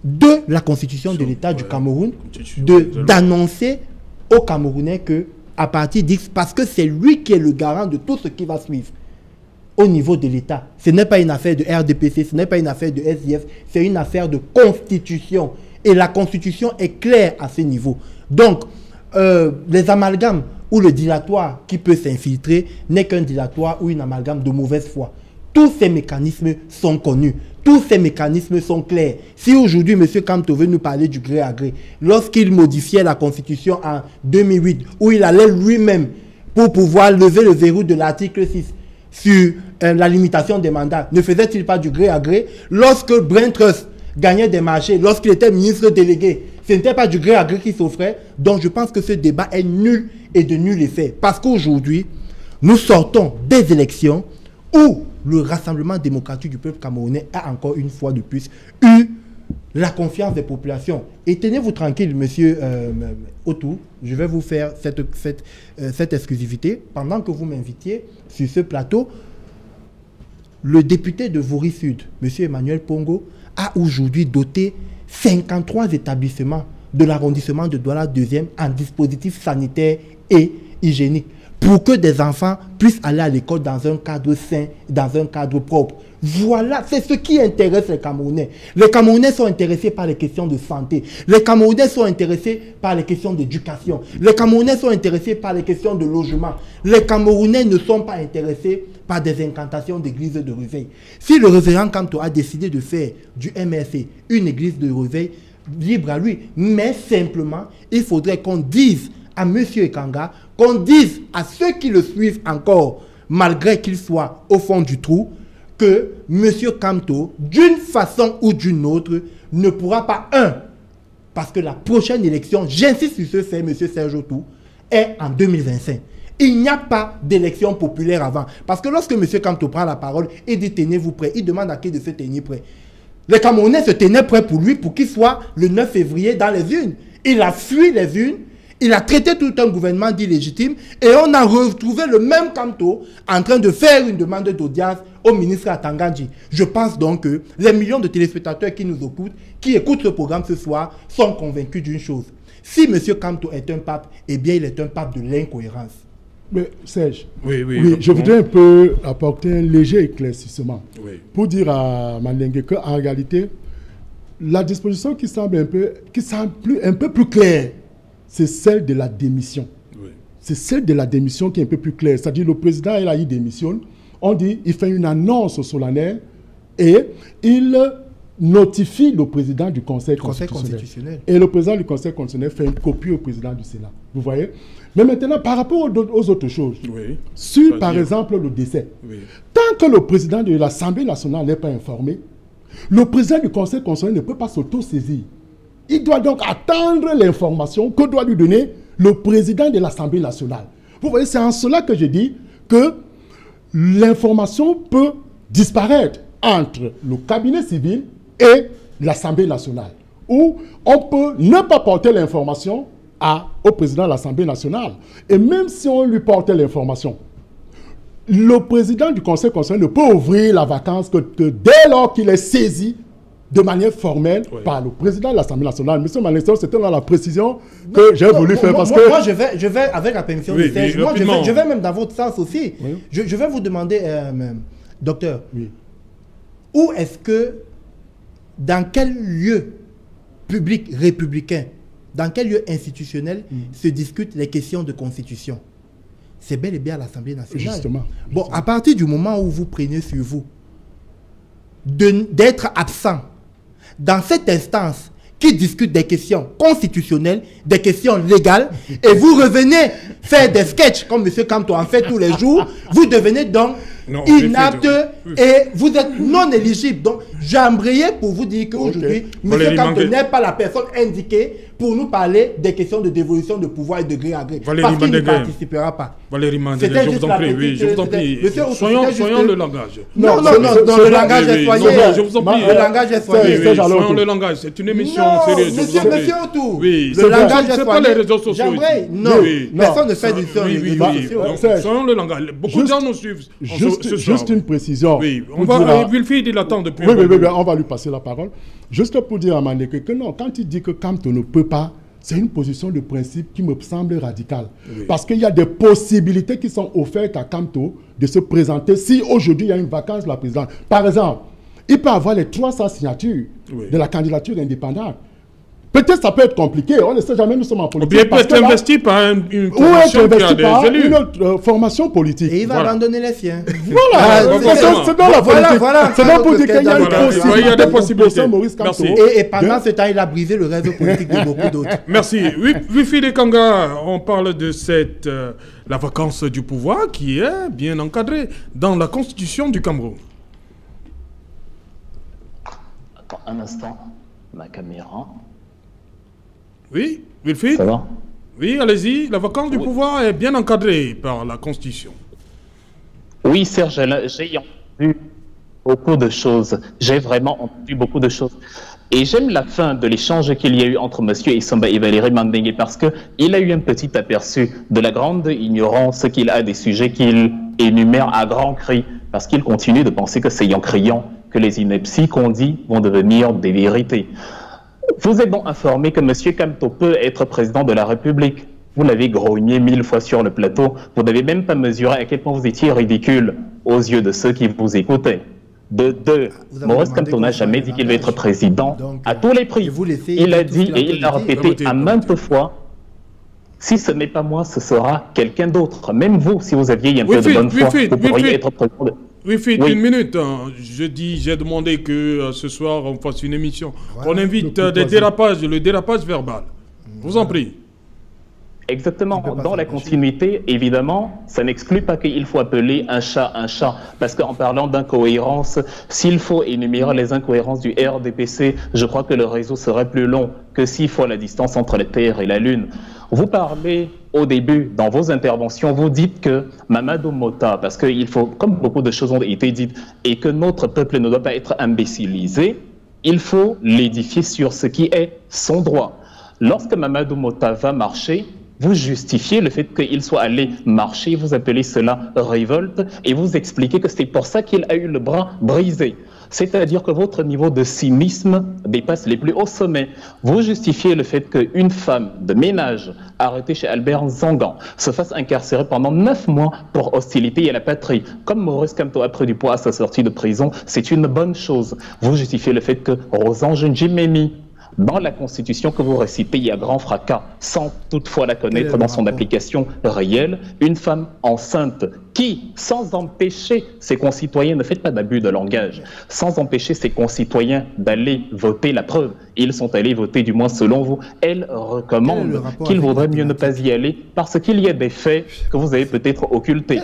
de la constitution de l'État du Cameroun, d'annoncer aux Camerounais que, à partir d'X, parce que c'est lui qui est le garant de tout ce qui va suivre au niveau de l'État. Ce n'est pas une affaire de RDPC, ce n'est pas une affaire de SDF, c'est une affaire de constitution. Et la constitution est claire à ce niveau. Donc, les amalgames ou le dilatoire qui peut s'infiltrer n'est qu'un dilatoire ou une amalgame de mauvaise foi. Tous ces mécanismes sont connus. Tous ces mécanismes sont clairs. Si aujourd'hui, M. Kamto veut nous parler du gré à gré, lorsqu'il modifiait la Constitution en 2008, où il allait lui-même pour pouvoir lever le verrou de l'article 6 sur la limitation des mandats, ne faisait-il pas du gré à gré? Lorsque Brain Trust gagnait des marchés, lorsqu'il était ministre délégué, ce n'était pas du gré à gré qui s'offrait. Donc je pense que ce débat est nul et de nul effet. Parce qu'aujourd'hui, nous sortons des élections où le Rassemblement démocratique du peuple camerounais a encore une fois de plus eu la confiance des populations. Et tenez-vous tranquille, monsieur Otou, je vais vous faire cette exclusivité. Pendant que vous m'invitiez sur ce plateau, le député de Vaury Sud, monsieur Emmanuel Pongo, a aujourd'hui doté 53 établissements de l'arrondissement de Douala 2e en dispositifs sanitaires et hygiéniques pour que des enfants puissent aller à l'école dans un cadre sain, dans un cadre propre. Voilà, c'est ce qui intéresse les Camerounais. Les Camerounais sont intéressés par les questions de santé. Les Camerounais sont intéressés par les questions d'éducation. Les Camerounais sont intéressés par les questions de logement. Les Camerounais ne sont pas intéressés par des incantations d'église de réveil. Si le révérend Kamto a décidé de faire du MRC une église de réveil, libre à lui. Mais simplement, il faudrait qu'on dise à M. Ekanga, qu'on dise à ceux qui le suivent encore, malgré qu'il soit au fond du trou, que M. Kamto, d'une façon ou d'une autre, ne pourra pas, parce que la prochaine élection, j'insiste sur ce fait, M. Serge Otou, est en 2025. Il n'y a pas d'élection populaire avant. Parce que lorsque M. Kamto prend la parole et dit tenez-vous prêts, il demande à qui de se tenir prêt. Les Camerounais se tenaient prêts pour lui, pour qu'il soit le 9 février dans les urnes. Il a fui les urnes. Il a traité tout un gouvernement d'illégitime et on a retrouvé le même Kamto en train de faire une demande d'audience au ministre Atangandji. Je pense donc que les millions de téléspectateurs qui nous écoutent, qui écoutent ce programme ce soir, sont convaincus d'une chose. Si M. Kamto est un pape, eh bien il est un pape de l'incohérence.
Mais Serge, oui, je voudrais un peu apporter un léger éclaircissement pour dire à Mandengue qu'en réalité, la disposition qui semble un peu plus claire, c'est celle de la démission. Oui. C'est celle de la démission qui est un peu plus claire. C'est-à-dire le président, il démissionne, on dit, il fait une annonce solennelle et il notifie le président du Conseil constitutionnel. Et le président du Conseil constitutionnel fait une copie au président du Sénat. Vous voyez? Mais maintenant, par rapport aux autres choses, sur par exemple le décès, tant que le président de l'Assemblée nationale n'est pas informé, le président du Conseil constitutionnel ne peut pas s'auto-saisir. Il doit donc attendre l'information que doit lui donner le président de l'Assemblée nationale. Vous voyez, c'est en cela que je dis que l'information peut disparaître entre le cabinet civil et l'Assemblée nationale. Ou on peut ne pas porter l'information au président de l'Assemblée nationale. Et même si on lui portait l'information, le président du Conseil constitutionnel ne peut ouvrir la vacance que dès lors qu'il est saisi de manière formelle par le président de l'Assemblée nationale. Monsieur Manestor, c'était dans la précision que j'ai voulu faire parce que...
Moi, je vais avec la permission de Serge, moi, je vais même dans votre sens aussi. Oui. Je vais vous demander, docteur, où est-ce que, dans quel lieu public républicain, dans quel lieu institutionnel se discutent les questions de constitution? C'est bel et bien à l'Assemblée nationale.
Justement.
Bon, à partir du moment où vous prenez sur vous d'être absent dans cette instance qui discute des questions constitutionnelles, des questions légales, et vous revenez faire des sketchs comme M. Kamto en fait tous les jours, vous devenez donc inapte et vous êtes non éligible. Donc, j'ai embrayé pour vous dire qu'aujourd'hui, M. Kamto n'est pas la personne indiquée pour nous parler des questions de dévolution de pouvoir et de gré à gré. Parce qu'il ne participera pas.
Valérie Mandela, je vous en prie, je vous en prie. Soyons le langage.
Non, le langage est soigné.
Je vous en prie.
Le langage est soigné.
Soyons le langage, c'est une émission sérieuse.
Monsieur Autour.
Oui,
le langage est soigné.
C'est pas les réseaux sociaux.
Non, personne ne fait du sur les réseaux sociaux.
Soyons le langage. Beaucoup de gens nous suivent.
Juste une précision.
Oui, on va... Wilfried, il attend depuis...
Oui, on va lui passer la parole. Juste pour dire à Mandeke que non, quand il dit que Kamto ne peut pas, c'est une position de principe qui me semble radicale. Oui. Parce qu'il y a des possibilités qui sont offertes à Kamto de se présenter si aujourd'hui il y a une vacance de la présidence. Par exemple, il peut avoir les 300 signatures de la candidature indépendante. Peut-être ça peut être compliqué, on ne sait jamais, nous sommes en politique.
Ou bien peut être investi par une formation qui a des élus.
Une autre formation politique.
Et il va abandonner les siens.
Voilà, c'est dans la politique. C'est dans pour dire qu'il y a une possibilité.
Il y a des possibilités.
Merci.
Et pendant ce temps, il a brisé le réseau politique de beaucoup d'autres.
Merci. Wilfried Ekanga, on parle de la vacance du pouvoir qui est bien encadrée dans la constitution du Cameroun.
Attends un instant, ma caméra...
Oui, Wilfried?
Ça va?
Oui, allez-y. La vacance du pouvoir est bien encadrée par la Constitution.
Oui, Serge, j'ai entendu beaucoup de choses. J'ai vraiment entendu beaucoup de choses. Et j'aime la fin de l'échange qu'il y a eu entre M. Isomba et Valérie Mandenge parce qu'il a eu un petit aperçu de la grande ignorance qu'il a des sujets qu'il énumère à grands cris parce qu'il continue de penser que c'est en criant que les inepties qu'on dit vont devenir des vérités. Vous êtes donc informé que M. Kamto peut être président de la République. Vous l'avez grogné 1000 fois sur le plateau. Vous n'avez même pas mesuré à quel point vous étiez ridicule aux yeux de ceux qui vous écoutaient. De deux, Maurice Kamto n'a jamais dit qu'il va être président à tous les prix. Il a dit et il l'a répété à maintes fois, si ce n'est pas moi, ce sera quelqu'un d'autre. Même vous, si vous aviez un peu de bonne foi, vous pourriez être président.
Oui, une minute. J'ai demandé que ce soir, on fasse une émission. On invite le dérapage verbal. Je vous en prie.
Exactement. Dans la continuité, évidemment, ça n'exclut pas qu'il faut appeler un chat. Parce qu'en parlant d'incohérence, s'il faut énumérer les incohérences du RDPC, je crois que le réseau serait plus long que 6 fois la distance entre la Terre et la Lune. Vous parlez au début, dans vos interventions, vous dites que Mamadou Mota, parce qu'il faut, comme beaucoup de choses ont été dites, et que notre peuple ne doit pas être imbécilisé, il faut l'édifier sur ce qui est son droit. Lorsque Mamadou Mota va marcher, vous justifiez le fait qu'il soit allé marcher, vous appelez cela révolte, et vous expliquez que c'est pour ça qu'il a eu le bras brisé. C'est-à-dire que votre niveau de cynisme dépasse les plus hauts sommets. Vous justifiez le fait qu'une femme de ménage arrêtée chez Albert Zangan se fasse incarcérer pendant 9 mois pour hostilité à la patrie. Comme Maurice Kamto a pris du poids à sa sortie de prison, c'est une bonne chose. Vous justifiez le fait que Rosange Njimemi, dans la Constitution que vous récitez, il y a grand fracas, sans toutefois la connaître dans son application réelle, une femme enceinte qui, sans empêcher ses concitoyens, ne faites pas d'abus de langage, sans empêcher ses concitoyens d'aller voter, la preuve, ils sont allés voter, du moins selon vous, elle recommande qu'il vaudrait mieux ne pas y aller parce qu'il y a des faits que vous avez peut-être occultés.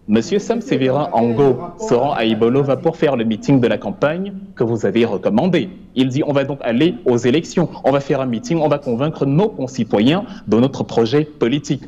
Monsieur Sam Sévérin Ango se rend à Ibolova pour faire le meeting de la campagne que vous avez recommandé. Il dit on va donc aller aux élections, on va faire un meeting, on va convaincre nos concitoyens de notre projet politique.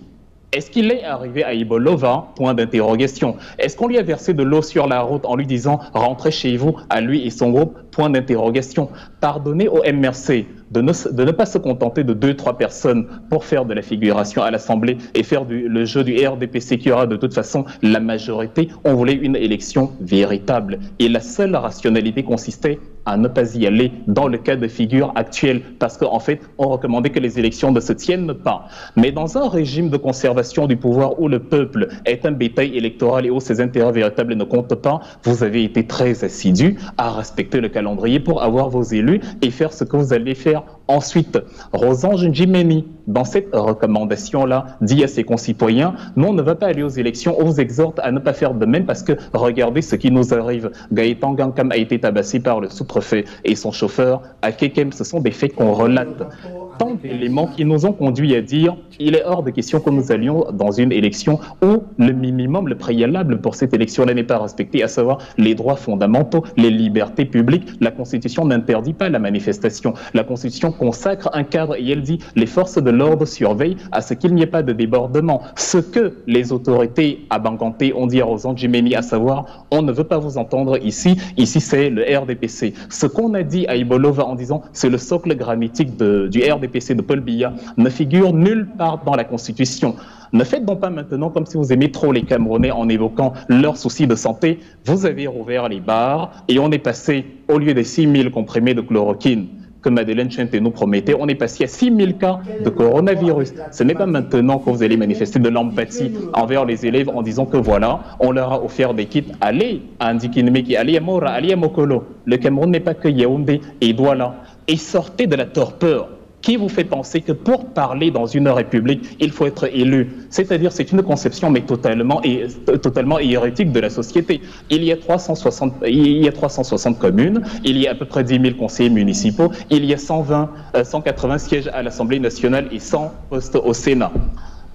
Est-ce qu'il est arrivé à Ibolova? Point d'interrogation. Est-ce qu'on lui a versé de l'eau sur la route en lui disant « rentrez chez vous » à lui et son groupe? Point d'interrogation. Pardonnez au MRC de ne pas se contenter de 2-3 personnes pour faire de la figuration à l'Assemblée et faire le jeu du RDPC qui aura de toute façon la majorité. On voulait une élection véritable. Et la seule rationalité consistait à ne pas y aller dans le cas de figure actuel, parce qu'en fait, on recommandait que les élections ne se tiennent pas. Mais dans un régime de conservation du pouvoir où le peuple est un bétail électoral et où ses intérêts véritables ne comptent pas, vous avez été très assidus à respecter le calendrier pour avoir vos élus et faire ce que vous allez faire ensuite. Rosange Njimeni, dans cette recommandation-là, dit à ses concitoyens, nous on ne va pas aller aux élections, on vous exhorte à ne pas faire de même parce que regardez ce qui nous arrive. Gaëtan Gankam a été tabassé par le sous-préfet et son chauffeur à Kekem. Ce sont des faits qu'on relate. Tant d'éléments qui nous ont conduits à dire il est hors de question que nous allions dans une élection où le minimum, le préalable pour cette élection-là n'est pas respecté, à savoir les droits fondamentaux, les libertés publiques. La Constitution n'interdit pas la manifestation. La Constitution consacre un cadre et elle dit les forces de l'ordre surveillent à ce qu'il n'y ait pas de débordement. Ce que les autorités à Banganté ont dit à Rosange Njimeni, à savoir on ne veut pas vous entendre ici, c'est le RDPC. Ce qu'on a dit à Ibolova en disant c'est le socle granitique du RDPC de Paul Biya ne figure nulle part dans la Constitution. Ne faites donc pas maintenant comme si vous aimez trop les Camerounais en évoquant leurs soucis de santé. Vous avez rouvert les bars et on est passé, au lieu des 6 000 comprimés de chloroquine que Madeleine Chente nous promettait, on est passé à 6 000 cas de coronavirus. Ce n'est pas maintenant que vous allez manifester de l'empathie envers les élèves en disant que voilà, on leur a offert des kits. Allez à Ndikinmeki, allez à Mora, allez à Mokolo. Le Cameroun n'est pas que Yaoundé et Douala. Et sortez de la torpeur qui vous fait penser que pour parler dans une république, il faut être élu. C'est-à-dire, c'est une conception mais totalement hérétique de la société. Il y a 360 communes, il y a à peu près 10 000 conseillers municipaux, il y a 180 sièges à l'Assemblée nationale et 100 postes au Sénat.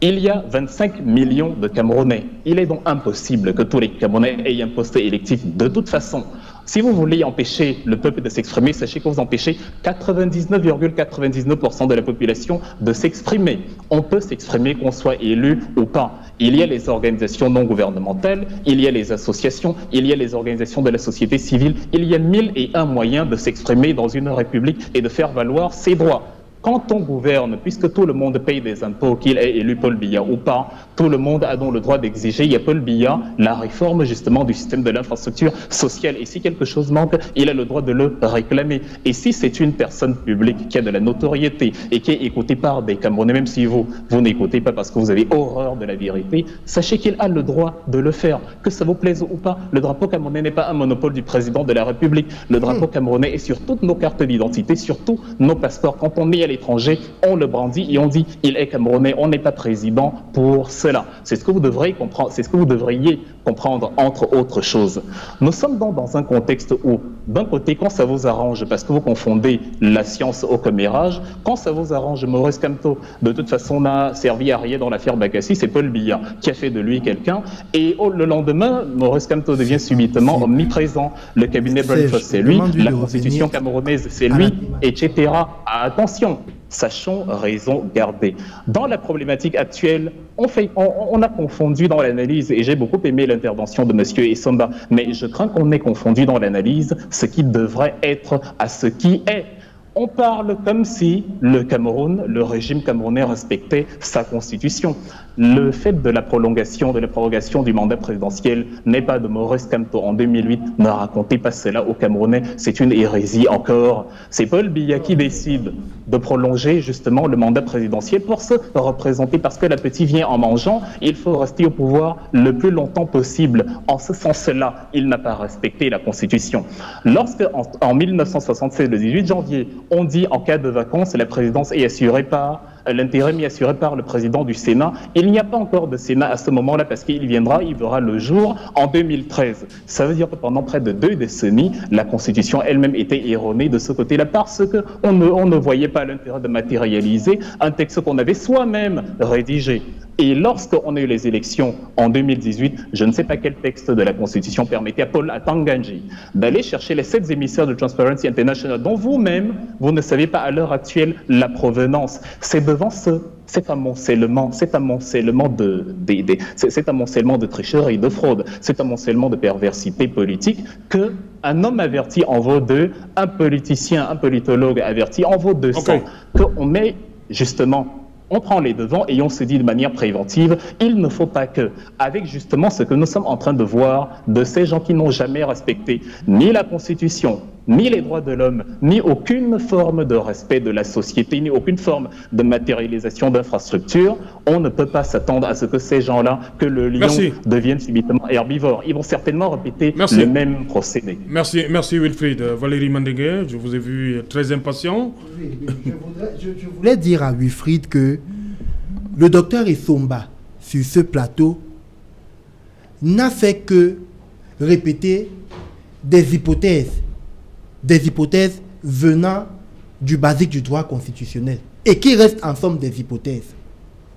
Il y a 25 millions de Camerounais. Il est donc impossible que tous les Camerounais aient un poste électif de toute façon. Si vous voulez empêcher le peuple de s'exprimer, sachez que vous empêchez 99,99% de la population de s'exprimer. On peut s'exprimer qu'on soit élu ou pas. Il y a les organisations non gouvernementales, il y a les associations, il y a les organisations de la société civile. Il y a 1001 moyens de s'exprimer dans une république et de faire valoir ses droits. Quand on gouverne, puisque tout le monde paye des impôts, qu'il ait élu Paul Biya ou pas, tout le monde a donc le droit d'exiger, il y a Paul Biya, la réforme justement du système de l'infrastructure sociale. Et si quelque chose manque, il a le droit de le réclamer. Et si c'est une personne publique qui a de la notoriété et qui est écoutée par des Camerounais, même si vous n'écoutez pas parce que vous avez horreur de la vérité, sachez qu'il a le droit de le faire. Que ça vous plaise ou pas, le drapeau camerounais n'est pas un monopole du président de la République. Le drapeau camerounais est sur toutes nos cartes d'identité, sur tous nos passeports. Quand on est à l'étranger, on le brandit et on dit il est camerounais, on n'est pas président pour cela. C'est ce que vous devriez comprendre, c'est ce que vous devriez comprendre entre autres choses. Nous sommes donc dans un contexte où, d'un côté, quand ça vous arrange, parce que vous confondez la science au commérage, quand ça vous arrange, Maurice Kamto, de toute façon, n'a servi à rien dans l'affaire Bakassi, c'est Paul Biya qui a fait de lui quelqu'un, et le lendemain, Maurice Kamto devient subitement omniprésent. Le cabinet Brentford, c'est lui, la constitution camerounaise, c'est lui, etc. Attention, sachons raison garder. Dans la problématique actuelle, on a confondu dans l'analyse, et j'ai beaucoup aimé l'intervention de M. Essomba, mais je crains qu'on ait confondu dans l'analyse ce qui devrait être à ce qui est. On parle comme si le Cameroun, le régime camerounais respectait sa constitution. Le fait de la prolongation du mandat présidentiel n'est pas de Maurice Kamto en 2008. Ne racontez pas cela aux Camerounais, c'est une hérésie encore. C'est Paul Biya qui décide de prolonger justement le mandat présidentiel pour se représenter, parce que l'appétit vient en mangeant. Il faut rester au pouvoir le plus longtemps possible. En ce sens-là, il n'a pas respecté la Constitution. Lorsque, en 1976, le 18 janvier, on dit en cas de vacances, la présidence est assurée par l'intérim est assuré par le président du Sénat. Il n'y a pas encore de Sénat à ce moment-là parce qu'il verra le jour en 2013. Ça veut dire que pendant près de 2 décennies, la Constitution elle-même était erronée de ce côté-là parce qu'on ne voyait pas l'intérêt de matérialiser un texte qu'on avait soi-même rédigé. Et lorsqu'on a eu les élections en 2018, je ne sais pas quel texte de la Constitution permettait à Paul Atanganji d'aller chercher les 7 émissaires de Transparency International dont vous-même, vous ne savez pas à l'heure actuelle la provenance. C'est devant cet amoncellement de tricherie et de fraude, cet amoncellement de perversité politique que un homme averti en vaut 2, un politicien, un politologue averti en vaut 200, qu'on met justement... On prend les devants et on se dit de manière préventive, il ne faut pas que, avec justement ce que nous sommes en train de voir de ces gens qui n'ont jamais respecté ni la Constitution, ni les droits de l'homme, ni aucune forme de respect de la société, ni aucune forme de matérialisation d'infrastructures, on ne peut pas s'attendre à ce que ces gens-là, que le lion devienne subitement herbivore. Ils vont certainement répéter le même procédé.
Merci Wilfried. Valérie Mandengue, je vous ai vu très impatient.
Je voulais dire à Wilfried que le docteur Essomba, sur ce plateau, n'a fait que répéter des hypothèses venant du basique du droit constitutionnel et qui restent en somme des hypothèses.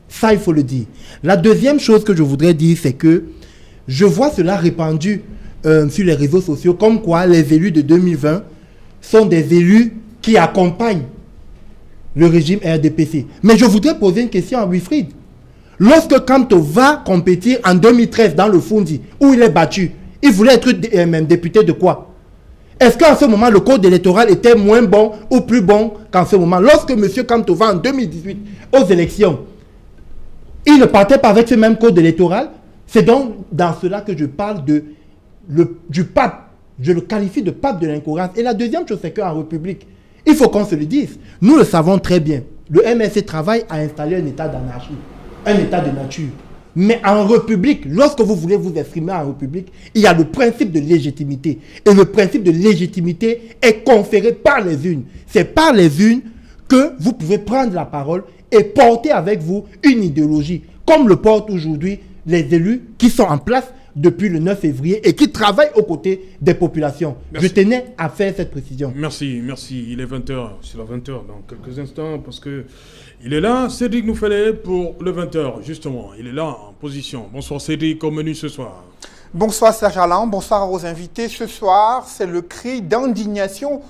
Ça, il faut le dire. La deuxième chose que je voudrais dire, c'est que je vois cela répandu sur les réseaux sociaux, comme quoi les élus de 2020 sont des élus qui accompagnent le régime RDPC. Mais je voudrais poser une question à Wilfried. Lorsque Kamto va compétir en 2013 dans le Fundi, où il est battu, il voulait être député de quoi? Est-ce qu'en ce moment, le code électoral était moins bon ou plus bon qu'en ce moment? Lorsque M. Kamto va en 2018 aux élections, il ne partait pas avec ce même code électoral. C'est donc dans cela que je parle du pape. Je le qualifie de pape de l'incohérence. Et la deuxième chose, c'est qu'en République, il faut qu'on se le dise. Nous le savons très bien. Le MSC travaille à installer un état d'anarchie, un état de nature. Mais en République, lorsque vous voulez vous exprimer en République, il y a le principe de légitimité. Et le principe de légitimité est conféré par les urnes. C'est par les urnes que vous pouvez prendre la parole et porter avec vous une idéologie, comme le portent aujourd'hui les élus qui sont en place depuis le 9 février et qui travaillent aux côtés des populations. Merci. Je tenais à faire cette précision.
Merci. Il est 20h, c'est la 20h dans quelques instants parce que il est là, Cédric Nouffelé pour le 20h, justement. Il est là en position. Bonsoir Cédric, au menu ce soir.
Bonsoir Serge Alain, bonsoir aux invités. Ce soir, c'est le cri d'indignation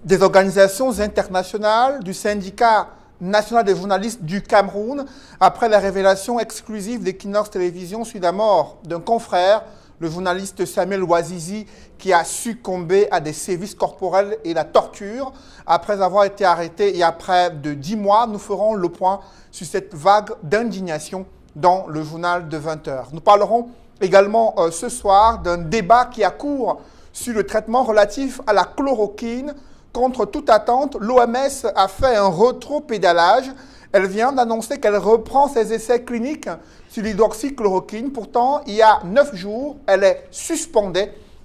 des organisations internationales, du syndicat national des journalistes du Cameroun, après la révélation exclusive d'Equinox Télévision suite à la mort d'un confrère, le journaliste Samuel Ouazizi, qui a succombé à des sévices corporels et la torture. Après avoir été arrêté il y a près de 10 mois, nous ferons le point sur cette vague d'indignation dans le journal de 20h. Nous parlerons également ce soir d'un débat qui a cours sur le traitement relatif à la chloroquine. Contre toute attente, l'OMS a fait un rétropédalage. Elle vient d'annoncer qu'elle reprend ses essais cliniques sur l'hydroxychloroquine. Pourtant, il y a 9 jours, elle est suspendue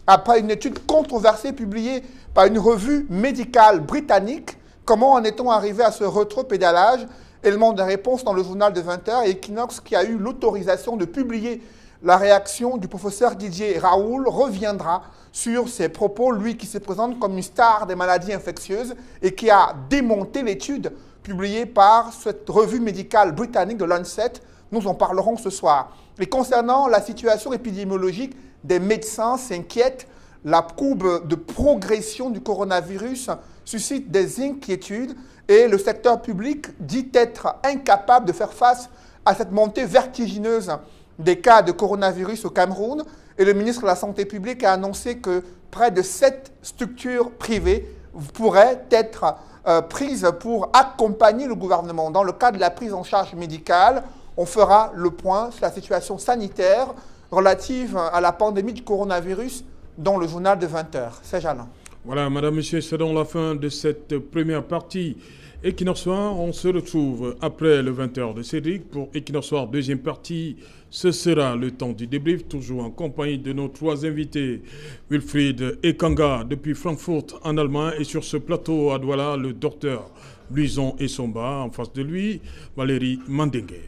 après une étude controversée publiée par une revue médicale britannique. Comment en est-on arrivé à ce rétropédalage? Élément de réponse dans le journal de 20h. Et Equinox, qui a eu l'autorisation de publier la réaction du professeur Didier Raoul, reviendra sur ses propos, lui qui se présente comme une star des maladies infectieuses et qui a démonté l'étude publiée par cette revue médicale britannique de Lancet. Nous en parlerons ce soir. Et concernant la situation épidémiologique, des médecins s'inquiètent. La courbe de progression du coronavirus suscite des inquiétudes et le secteur public dit être incapable de faire face à cette montée vertigineuse des cas de coronavirus au Cameroun. Et le ministre de la Santé publique a annoncé que près de 7 structures privées pourraient être prises pour accompagner le gouvernement. Dans le cadre de la prise en charge médicale, on fera le point sur la situation sanitaire relative à la pandémie du coronavirus dans le journal de 20h. C'est Alain.
Voilà, madame, monsieur, c'est donc la fin de cette première partie. Equinox Soir, on se retrouve après le 20h de Cédric pour Equinox Soir, deuxième partie. Ce sera le temps du débrief, toujours en compagnie de nos 3 invités. Wilfried Ekanga depuis Francfort en Allemagne et sur ce plateau à Douala, le docteur Luison Essomba. En face de lui, Valérie Mandengue.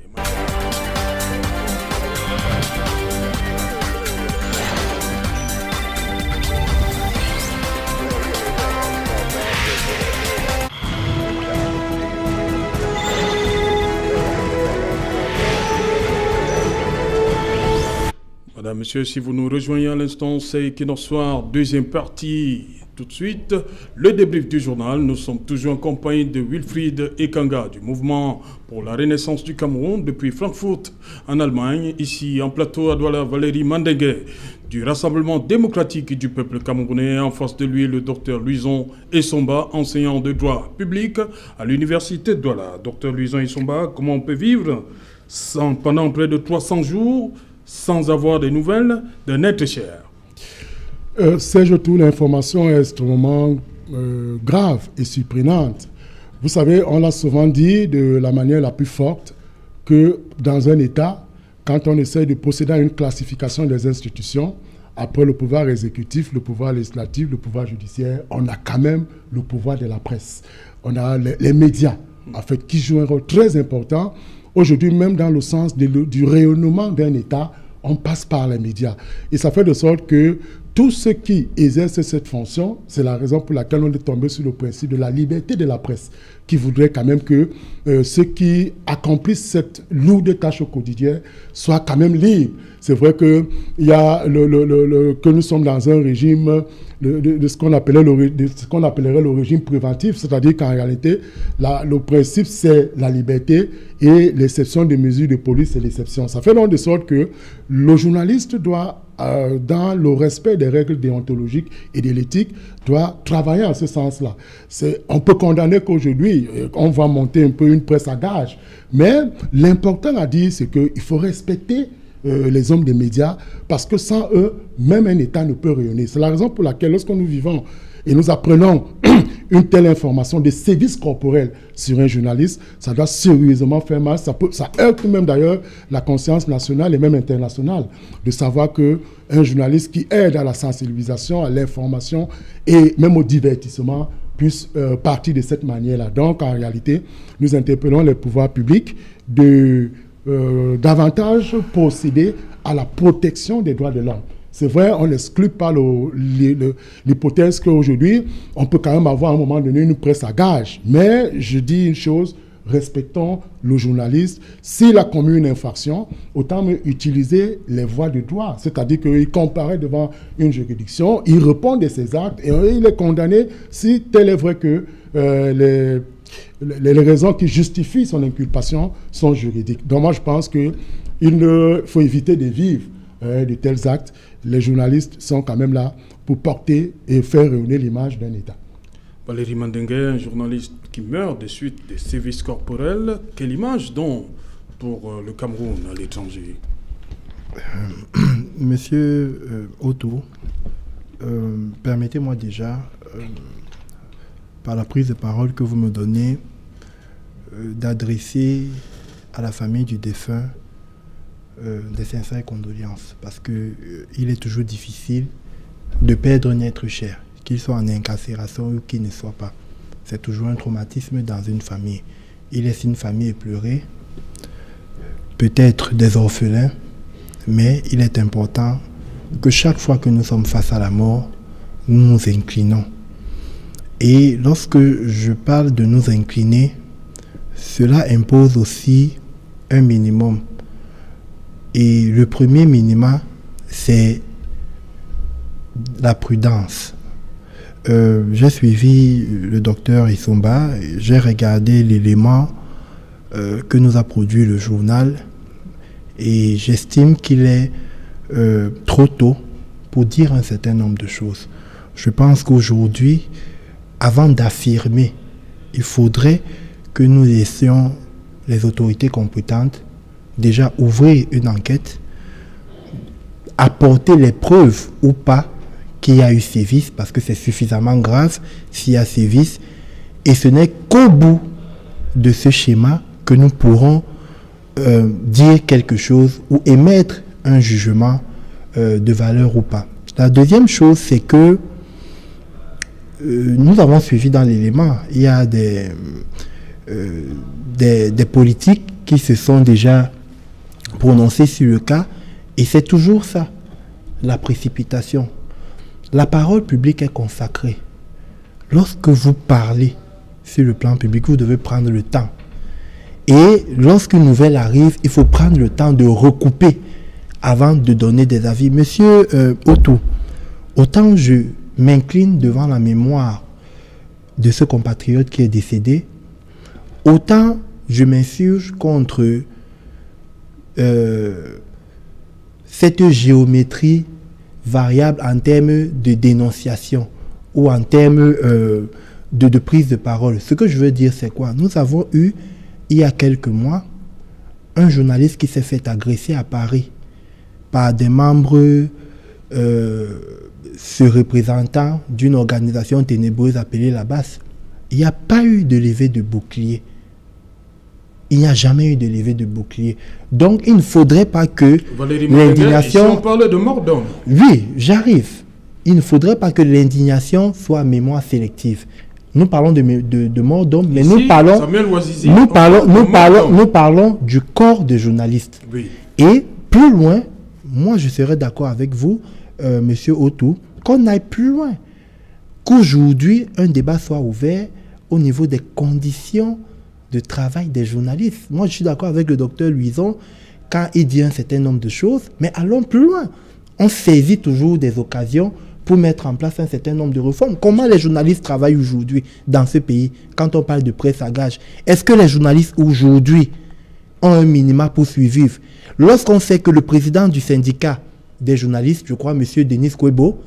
Madame, monsieur, si vous nous rejoignez à l'instant, c'est Equinox Soir, deuxième partie. Tout de suite, le débrief du journal. Nous sommes toujours en compagnie de Wilfried Ekanga du mouvement pour la renaissance du Cameroun depuis Francfort en Allemagne. Ici en plateau à Douala, Valérie Mandengue du Rassemblement démocratique du peuple camerounais. En face de lui, le docteur Luison Essomba, enseignant de droit public à l'université de Douala. Docteur Luison Essomba, comment on peut vivre pendant près de 300 jours sans avoir des nouvelles d'un être cher?
Serge, toute l'information est extrêmement grave et surprenante. Vous savez, on l'a souvent dit de la manière la plus forte que dans un État, quand on essaie de procéder à une classification des institutions, après le pouvoir exécutif, le pouvoir législatif, le pouvoir judiciaire, on a quand même le pouvoir de la presse. On a les médias, en fait, qui jouent un rôle très important. Aujourd'hui, même dans le sens du rayonnement d'un État, on passe par les médias. Et ça fait de sorte que tous ceux qui exercent cette fonction, c'est la raison pour laquelle on est tombé sur le principe de la liberté de la presse, qui voudrait quand même que ceux qui accomplissent cette lourde tâche au quotidien soient quand même libres. C'est vrai que, que nous sommes dans un régime de ce qu'on appellerait le régime préventif, c'est-à-dire qu'en réalité, le principe, c'est la liberté et l'exception des mesures de police, c'est l'exception. Ça fait donc de sorte que le journaliste doit, dans le respect des règles déontologiques et de l'éthique, doit travailler en ce sens-là. On peut condamner qu'aujourd'hui, on va monter un peu une presse à gage, mais l'important à dire, c'est qu'il faut respecter les hommes des médias, parce que sans eux, même un État ne peut rayonner. C'est la raison pour laquelle, lorsque nous vivons et nous apprenons une telle information, des sévices corporels sur un journaliste, ça doit sérieusement faire mal. Ça heurte même d'ailleurs la conscience nationale et même internationale, de savoir qu'un journaliste qui aide à la sensibilisation, à l'information et même au divertissement puisse partir de cette manière-là. Donc, en réalité, nous interpellons les pouvoirs publics de davantage procéder à la protection des droits de l'homme. C'est vrai, on n'exclut pas l'hypothèse qu'aujourd'hui, on peut quand même avoir à un moment donné une presse à gage. Mais je dis une chose, respectons le journaliste. S'il a commis une infraction, autant utiliser les voies de droit. C'est-à-dire qu'il comparaît devant une juridiction, il répond de ses actes et il est condamné si tel est vrai que les raisons qui justifient son inculpation sont juridiques. Donc moi, je pense qu'il faut éviter de vivre de tels actes. Les journalistes sont quand même là pour porter et faire rayonner l'image d'un État.
Valérie Mandengue, un journaliste qui meurt de suite des sévices corporels, quelle image donc pour le Cameroun à l'étranger?
Monsieur Otto, permettez-moi déjà, par la prise de parole que vous me donnez, d'adresser à la famille du défunt des sincères condoléances, parce qu'il est toujours difficile de perdre un être cher, qu'il soit en incarcération ou qu'il ne soit pas. C'est toujours un traumatisme dans une famille. Il laisse une famille éplorée, peut-être des orphelins, mais il est important que chaque fois que nous sommes face à la mort, nous nous inclinons. Et lorsque je parle de nous incliner, cela impose aussi un minimum. Et le premier minimum, c'est la prudence. J'ai suivi le docteur Isomba, j'ai regardé l'élément que nous a produit le journal et j'estime qu'il est trop tôt pour dire un certain nombre de choses. Je pense qu'aujourd'hui, avant d'affirmer, il faudrait que nous laissions les autorités compétentes déjà ouvrir une enquête, apporter les preuves ou pas qu'il y a eu sévice, parce que c'est suffisamment grave s'il y a sévice, et ce n'est qu'au bout de ce schéma que nous pourrons dire quelque chose ou émettre un jugement de valeur ou pas. La deuxième chose, c'est que nous avons suivi dans l'élément, il y a des politiques qui se sont déjà prononcés sur le cas, et c'est toujours ça, la précipitation. La parole publique est consacrée. Lorsque vous parlez sur le plan public, vous devez prendre le temps. Et lorsqu'une nouvelle arrive, il faut prendre le temps de recouper avant de donner des avis. Monsieur Otto, autant je m'incline devant la mémoire de ce compatriote qui est décédé, autant je m'insurge contre cette géométrie variable en termes de dénonciation ou en termes de prise de parole. Ce que je veux dire, c'est quoi? Nous avons eu, il y a quelques mois, un journaliste qui s'est fait agresser à Paris par des membres ce représentant d'une organisation ténébreuse appelée la BAS. Il n'y a pas eu de levée de bouclier. Il n'y a jamais eu de levée de bouclier. Donc, il ne faudrait pas que l'indignation...
Si on parle de mort d'homme.
Oui, j'arrive. Il ne faudrait pas que l'indignation soit mémoire sélective. Nous parlons de mort d'homme, mais ici, nous parlons du corps de journalistes.
Oui.
Et plus loin, moi je serais d'accord avec vous, Monsieur Otou, qu'on aille plus loin. Qu'aujourd'hui, un débat soit ouvert au niveau des conditions de travail des journalistes. Moi, je suis d'accord avec le docteur Luison quand il dit un certain nombre de choses, mais allons plus loin. On saisit toujours des occasions pour mettre en place un certain nombre de réformes. Comment les journalistes travaillent aujourd'hui dans ce pays quand on parle de presse à gage? Est-ce que les journalistes aujourd'hui ont un minima pour survivre? Lorsqu'on sait que le président du syndicat des journalistes, je crois, M. Denis Kwebo,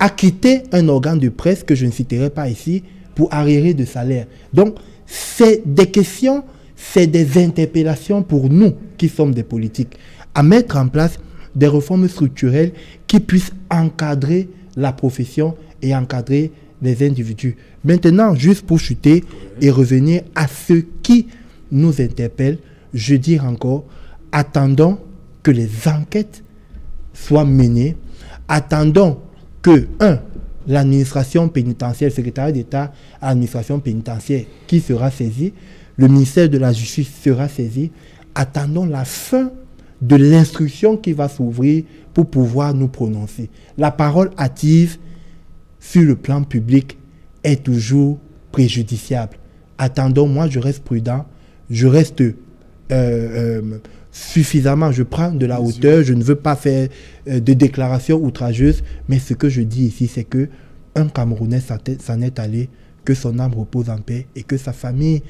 a quitté un organe de presse que je ne citerai pas ici pour arriérer de salaire. Donc, c'est des questions, c'est des interpellations pour nous qui sommes des politiques, à mettre en place des réformes structurelles qui puissent encadrer la profession et encadrer les individus. Maintenant, juste pour chuter et revenir à ce qui nous interpelle, je dis encore, attendons que les enquêtes soient menées, attendons que, l'administration pénitentiaire, le secrétariat d'État à l'administration pénitentiaire qui sera saisi, le ministère de la Justice sera saisi. Attendons la fin de l'instruction qui va s'ouvrir pour pouvoir nous prononcer. La parole hâtive sur le plan public est toujours préjudiciable. Attendons, moi je reste prudent, je reste suffisamment, je prends de la hauteur, je ne veux pas faire de déclarations outrageuses, mais ce que je dis ici, c'est que un Camerounais s'en est allé, que son âme repose en paix et que sa famille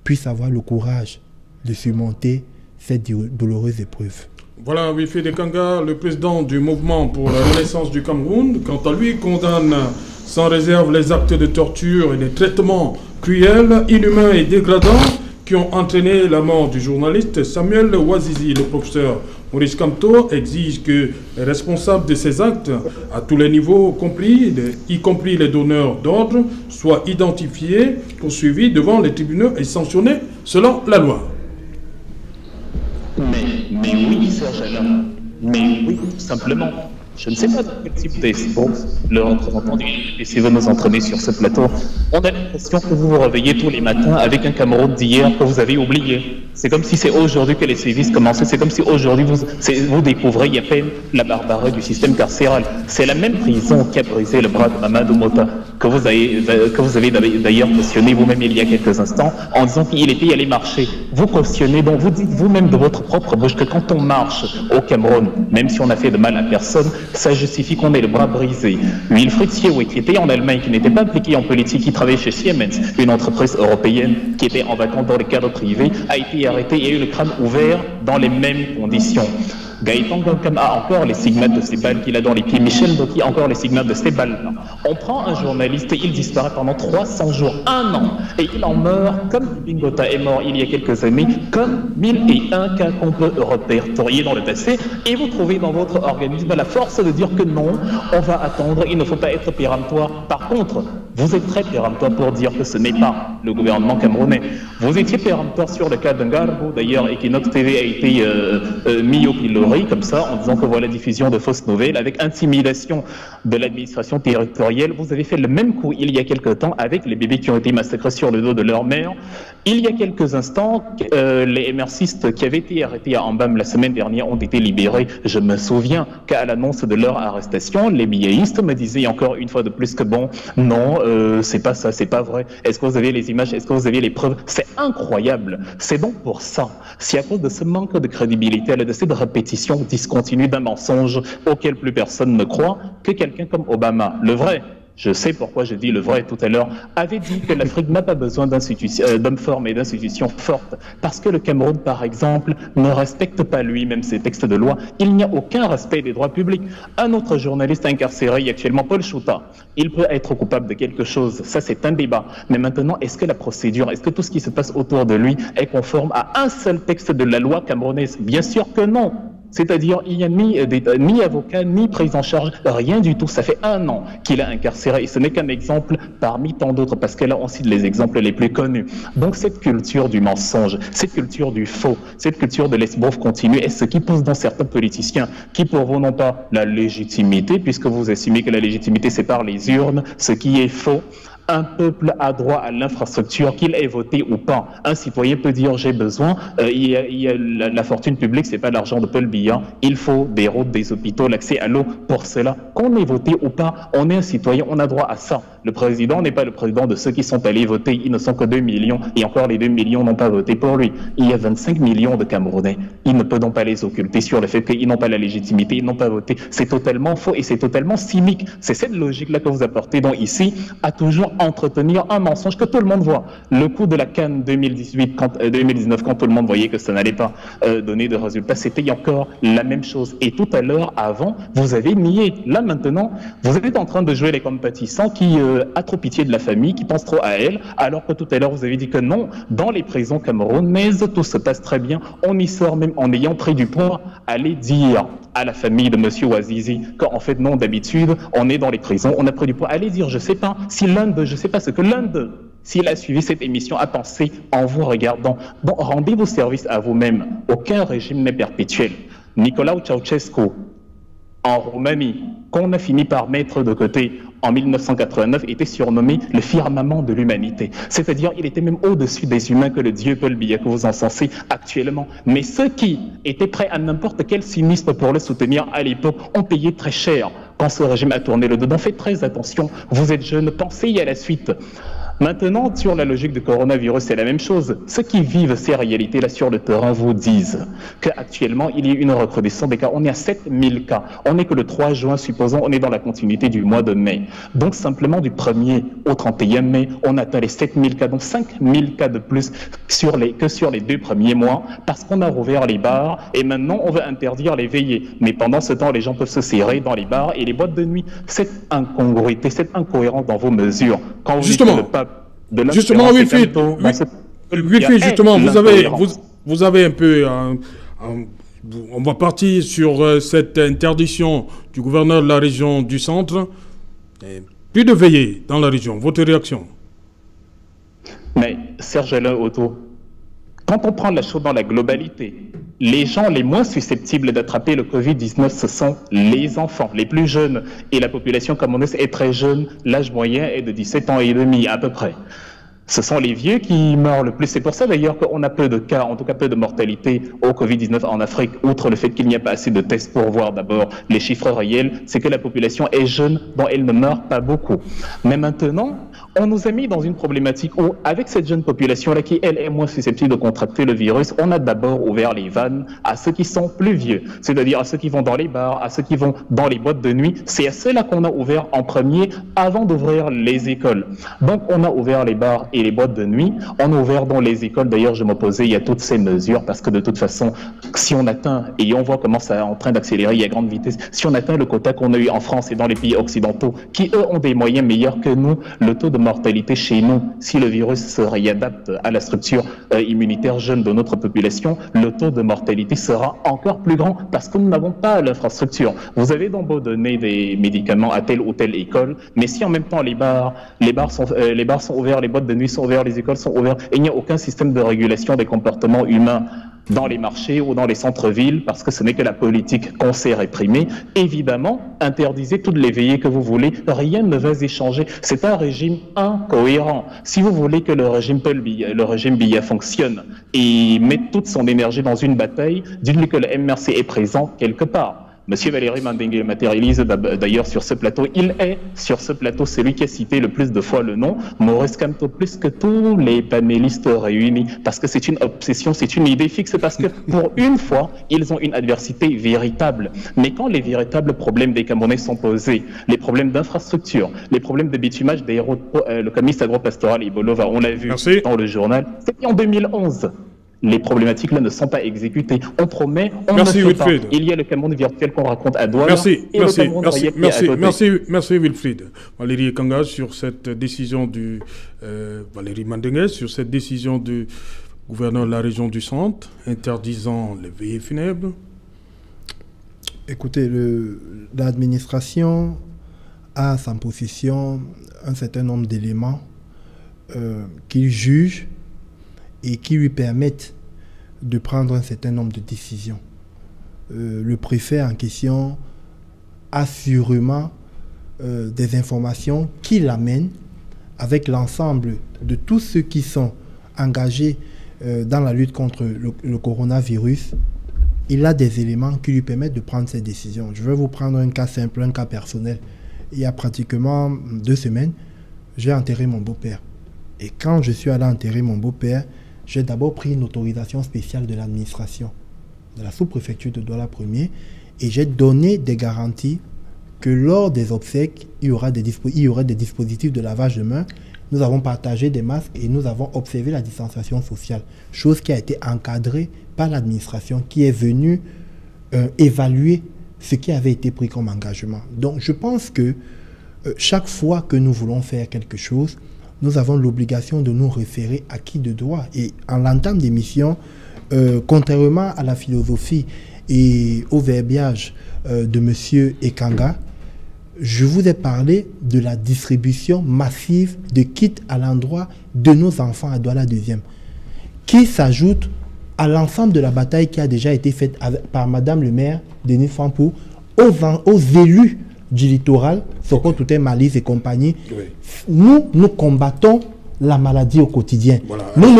puisse avoir le courage de surmonter cette douloureuse épreuve.
Voilà, Wilfried Ekanga, le président du mouvement pour la renaissance du Cameroun, quant à lui, condamne sans réserve les actes de torture et les traitements cruels, inhumains et dégradants qui ont entraîné la mort du journaliste Samuel Ouazizi. Le professeur Maurice Kamto exige que les responsables de ces actes, à tous les niveaux y compris les donneurs d'ordre, soient identifiés, poursuivis devant les tribunaux et sanctionnés selon la loi.
Mais oui, Serge Alain, mais oui, tout simplement. Je ne sais pas de quel type d'espoir le représentant du PC veut nous entraîner sur ce plateau. On a l'impression que vous vous réveillez tous les matins avec un Cameroun d'hier que vous avez oublié. C'est comme si c'est aujourd'hui que les sévices commençaient. C'est comme si aujourd'hui vous découvrez à peine la barbarie du système carcéral. C'est la même prison qui a brisé le bras de Mamadou Mota, que vous avez d'ailleurs cautionné vous-même il y a quelques instants en disant qu'il était allé marcher. Vous cautionnez, donc vous dites vous-même de votre propre bouche que quand on marche au Cameroun, même si on a fait de mal à personne, ça justifie qu'on ait le bras brisé. Wilfried Siewe, qui était en Allemagne, qui n'était pas impliqué en politique, qui travaillait chez Siemens, une entreprise européenne qui était en vacances dans le cadre privé, a été arrêté et a eu le crâne ouvert dans les mêmes conditions. Gaëtan Gankam a encore les stigmates de ces balles qu'il a dans les pieds. Michel Doki a encore les stigmates de ces balles-là. On prend un journaliste et il disparaît pendant 300 jours, 1 an, et il en meurt comme Bingota est mort il y a quelques années, comme 1001 cas qu'on peut répertorier dans le passé, et vous trouvez dans votre organisme la force de dire que non, on va attendre, il ne faut pas être péremptoire. Par contre, vous êtes très péremptoire pour dire que ce n'est pas le gouvernement camerounais. Vous étiez péremptoire sur le cas d'Ngarbo, d'ailleurs, et que notre TV a été mis au pilori, comme ça, en disant que voilà diffusion de fausses nouvelles, avec intimidation de l'administration territoriale. Vous avez fait le même coup il y a quelque temps avec les bébés qui ont été massacrés sur le dos de leur mère. Il y a quelques instants, les MRCistes qui avaient été arrêtés à Ambam la semaine dernière ont été libérés. Je me souviens qu'à l'annonce de leur arrestation, les billéistes me disaient encore une fois de plus que bon, non, c'est pas ça, c'est pas vrai. Est-ce que vous avez les images? Est-ce que vous avez les preuves? C'est incroyable. C'est donc pour ça, c'est à cause de ce manque de crédibilité, de cette répétition discontinue d'un mensonge auquel plus personne ne croit, que quelqu'un comme Obama, le vrai, je sais pourquoi je dis le vrai tout à l'heure, avait dit que l'Afrique n'a pas besoin d'hommes forts et d'institutions fortes, parce que le Cameroun, par exemple, ne respecte pas lui-même ses textes de loi. Il n'y a aucun respect des droits publics. Un autre journaliste incarcéré actuellement, Paul Chouta, il peut être coupable de quelque chose, ça c'est un débat. Mais maintenant, est-ce que la procédure, est-ce que tout ce qui se passe autour de lui est conforme à un seul texte de la loi camerounaise? Bien sûr que non. C'est-à-dire, il n'y a ni avocat, ni prise en charge, rien du tout. Ça fait 1 an qu'il est incarcéré et ce n'est qu'un exemple parmi tant d'autres, parce que là, on cite les exemples les plus connus. Donc, cette culture du mensonge, cette culture du faux, cette culture de l'esbrouf continue est ce qui pousse dans certains politiciens qui, pour vous, n'ont pas la légitimité, puisque vous estimez que la légitimité, c'est par les urnes, ce qui est faux. Un peuple a droit à l'infrastructure, qu'il ait voté ou pas. Un citoyen peut dire j'ai besoin, la fortune publique, c'est pas l'argent de Paul Biya, il faut des routes, des hôpitaux, l'accès à l'eau. Pour cela, qu'on ait voté ou pas, on est un citoyen, on a droit à ça. Le président n'est pas le président de ceux qui sont allés voter, ils ne sont que 2 millions, et encore les 2 millions n'ont pas voté pour lui. Il y a 25 millions de Camerounais, il ne peut donc pas les occulter sur le fait qu'ils n'ont pas la légitimité, ils n'ont pas voté. C'est totalement faux et c'est totalement cynique. C'est cette logique-là que vous apportez, donc ici, à toujours entretenir un mensonge que tout le monde voit. Le coup de la CAN 2019, quand tout le monde voyait que ça n'allait pas donner de résultats, c'était encore la même chose. Et tout à l'heure, avant, vous avez nié. Là, maintenant, vous êtes en train de jouer les compatissants qui a trop pitié de la famille, qui pense trop à elle, alors que tout à l'heure, vous avez dit que non, dans les prisons camerounaises, tout se passe très bien. On y sort même en ayant pris du poids. Allez dire à la famille de M. Ouazizi qu'en fait, non, d'habitude, on est dans les prisons, on a pris du poids. Allez dire, je sais pas, si l'un de, je sais pas ce que l'un de, s'il a suivi cette émission, a pensé en vous regardant. Bon, rendez-vous service à vous-même. Aucun régime n'est perpétuel. Nicolae Ceausescu, en Roumanie, qu'on a fini par mettre de côté en 1989, était surnommé le firmament de l'humanité. C'est-à-dire, il était même au-dessus des humains que le dieu Paul Biya que vous encensez actuellement. Mais ceux qui étaient prêts à n'importe quel cynisme pour le soutenir à l'époque ont payé très cher quand ce régime a tourné le dos. Donc faites très attention, vous êtes jeunes, pensez à la suite. Maintenant, sur la logique du coronavirus, c'est la même chose. Ceux qui vivent ces réalités-là sur le terrain vous disent qu'actuellement, il y a une recrudescence des cas. On est à 7000 cas. On n'est que le 3 juin, supposons, on est dans la continuité du mois de mai. Donc, simplement du 1er au 31 mai, on atteint les 7000 cas. Donc, 5000 cas de plus que sur les 2 premiers mois, parce qu'on a rouvert les bars et maintenant, on veut interdire les veillées. Mais pendant ce temps, les gens peuvent se serrer dans les bars et les boîtes de nuit. Cette incongruité, cette incohérence dans vos mesures, quand vous
justement, justement, Wilfried, justement, vous avez un peu... on va partir sur cette interdiction du gouverneur de la région du centre. Plus de veillées dans la région. Votre réaction?
Mais Serge Alain Otto, quand on prend la chose dans la globalité, les gens les moins susceptibles d'attraper le Covid-19, ce sont les enfants, les plus jeunes. Et la population camerounaise est très jeune, l'âge moyen est de 17 ans et demi à peu près. Ce sont les vieux qui meurent le plus. C'est pour ça d'ailleurs qu'on a peu de cas, en tout cas peu de mortalité au Covid-19 en Afrique, outre le fait qu'il n'y a pas assez de tests pour voir d'abord les chiffres réels, c'est que la population est jeune, dont elle ne meurt pas beaucoup. Mais maintenant, on nous a mis dans une problématique où, avec cette jeune population-là qui, elle, est moins susceptible de contracter le virus, on a d'abord ouvert les vannes à ceux qui sont plus vieux, c'est-à-dire à ceux qui vont dans les bars, à ceux qui vont dans les boîtes de nuit. C'est à ceux-là qu'on a ouvert en premier avant d'ouvrir les écoles. Donc, on a ouvert les bars et les boîtes de nuit. On a ouvert dans les écoles. D'ailleurs, je m'opposais à toutes ces mesures parce que de toute façon, si on atteint, et on voit comment ça est en train d'accélérer à grande vitesse, si on atteint le quota qu'on a eu en France et dans les pays occidentaux, qui eux ont des moyens meilleurs que nous, le taux de mortalité chez nous, si le virus se réadapte à la structure immunitaire jeune de notre population, le taux de mortalité sera encore plus grand parce que nous n'avons pas l'infrastructure. Vous avez donc beau donner des médicaments à telle ou telle école, mais si en même temps les bars sont ouverts, les boîtes de nuit sont ouvertes, les écoles sont ouvertes, et il n'y a aucun système de régulation des comportements humains dans les marchés ou dans les centres-villes, parce que ce n'est que la politique qu'on sait réprimer. Évidemment, interdisez toutes les veillées que vous voulez, rien ne va y changer. C'est un régime incohérent. Si vous voulez que le régime Biya fonctionne et mette toute son énergie dans une bataille, dites-lui que le MRC est présent quelque part. Monsieur Valéry Mandengue le matérialise d'ailleurs sur ce plateau. Il est sur ce plateau celui qui a cité le plus de fois le nom Maurice Kamto, plus que tous les panélistes réunis, parce que c'est une obsession, c'est une idée fixe, parce que pour une fois, ils ont une adversité véritable. Mais quand les véritables problèmes des Camerounais sont posés, les problèmes d'infrastructure, les problèmes de bitumage des routes, le comité agropastoral Ibolova, on l'a vu dans le journal, c'était en 2011. Les problématiques là ne sont pas exécutées. On promet, on ne fait pas. Il y a le Cameroun virtuel qu'on raconte à Douala.
Merci Wilfried. Valérie Ekanga sur cette décision du Valéry Mandengue sur cette décision du gouverneur de la région du centre interdisant les veillées funèbres.
Écoutez, l'administration a à sa possession un certain nombre d'éléments qu'il juge et qui lui permettent de prendre un certain nombre de décisions. Le préfet en question a sûrement des informations qui l'amènent avec l'ensemble de tous ceux qui sont engagés dans la lutte contre le coronavirus. Il a des éléments qui lui permettent de prendre ces décisions. Je vais vous prendre un cas simple, un cas personnel. Il y a pratiquement 2 semaines, j'ai enterré mon beau-père. Et quand je suis allé enterrer mon beau-père, j'ai d'abord pris une autorisation spéciale de l'administration, de la sous-préfecture de Douala 1er, et j'ai donné des garanties que lors des obsèques, il y aurait des dispositifs de lavage de mains. Nous avons partagé des masques et nous avons observé la distanciation sociale, chose qui a été encadrée par l'administration qui est venue évaluer ce qui avait été pris comme engagement. Donc je pense que chaque fois que nous voulons faire quelque chose, nous avons l'obligation de nous référer à qui de droit. Et en l'entame d'émission, contrairement à la philosophie et au verbiage de M. Ekanga, je vous ai parlé de la distribution massive de kits à l'endroit de nos enfants à Douala 2e, qui s'ajoute à l'ensemble de la bataille qui a déjà été faite par Madame le maire, Denis Fampou, aux élus du littoral, Soko Touté, Malise et compagnie. Oui. Nous combattons la maladie au quotidien. Voilà. Nous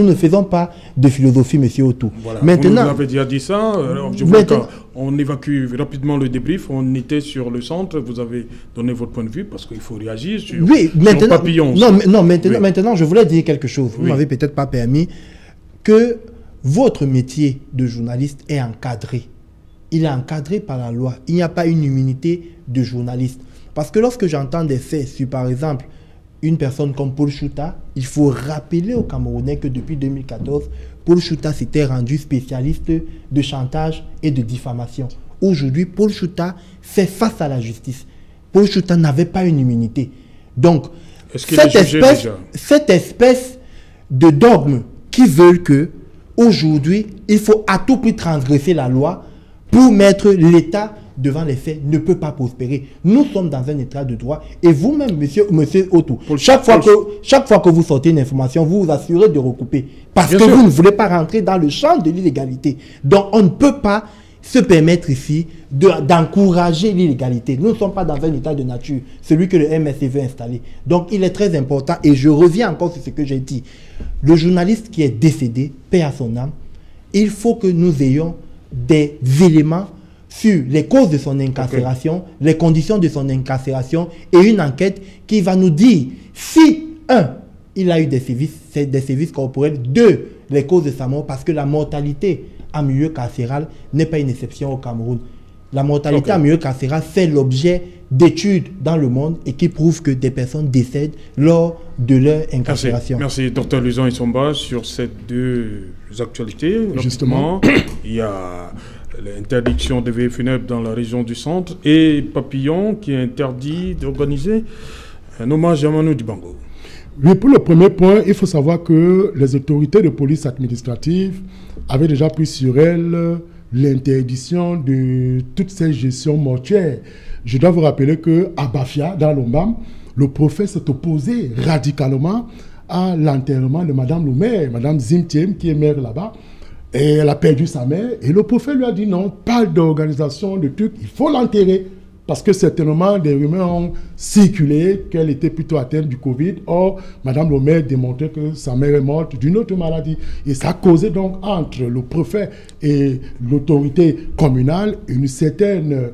ne faisons pas de philosophie, monsieur Otou.
Voilà. Maintenant, vous avez déjà dit ça. Je vois qu'on évacue rapidement le débrief. On était sur le centre. Vous avez donné votre point de vue parce qu'il faut réagir sur, sur Papillon.
Maintenant, je voulais dire quelque chose. Vous ne m'avez peut-être pas permis que votre métier de journaliste est encadré. Il est encadré par la loi. Il n'y a pas une immunité de journaliste. Parce que lorsque j'entends des faits sur, par exemple, une personne comme Paul Chouta, il faut rappeler aux Camerounais que depuis 2014, Paul Chouta s'était rendu spécialiste de chantage et de diffamation. Aujourd'hui, Paul Chouta fait face à la justice. Paul Chouta n'avait pas une immunité. Donc, cette espèce de dogme qui veut que aujourd'hui, il faut à tout prix transgresser la loi pour mettre l'État devant les faits ne peut pas prospérer. Nous sommes dans un état de droit et vous-même, monsieur Otou, chaque fois que vous sortez une information, vous vous assurez de recouper parce que vous ne voulez pas rentrer dans le champ de l'illégalité. Donc, on ne peut pas se permettre ici d'encourager l'illégalité. Nous ne sommes pas dans un état de nature, celui que le MSC veut installer. Donc, il est très important et je reviens encore sur ce que j'ai dit. Le journaliste qui est décédé, paix à son âme, il faut que nous ayons des éléments sur les causes de son incarcération, les conditions de son incarcération et une enquête qui va nous dire si, 1, il a eu des sévices corporels, 2, les causes de sa mort, parce que la mortalité en milieu carcéral n'est pas une exception au Cameroun. La mortalité en milieu carcéral fait l'objet d'études dans le monde et qui prouvent que des personnes décèdent lors de leur incarcération.
Merci, Dr Luizon Isomba, sur ces 2 actualités.
Justement,
il y a l'interdiction des veillées funèbres dans la région du centre et Papillon qui interdit d'organiser un hommage à Manu Dibango.
Oui, pour le premier point, il faut savoir que les autorités de police administrative avaient déjà pris sur elles l'interdiction de toutes ces gestions mortuaires. Je dois vous rappeler qu'à Bafia, dans l'Ombam, le prophète s'est opposé radicalement à l'enterrement de Madame le maire, Madame Zimtiem, qui est maire là-bas. Et elle a perdu sa mère. Et le prophète lui a dit non, pas d'organisation, de truc, il faut l'enterrer. Parce que certainement, des rumeurs ont circulé qu'elle était plutôt atteinte du Covid. Or, Madame le maire démontrait que sa mère est morte d'une autre maladie. Et ça a causé donc entre le préfet et l'autorité communale une certaine,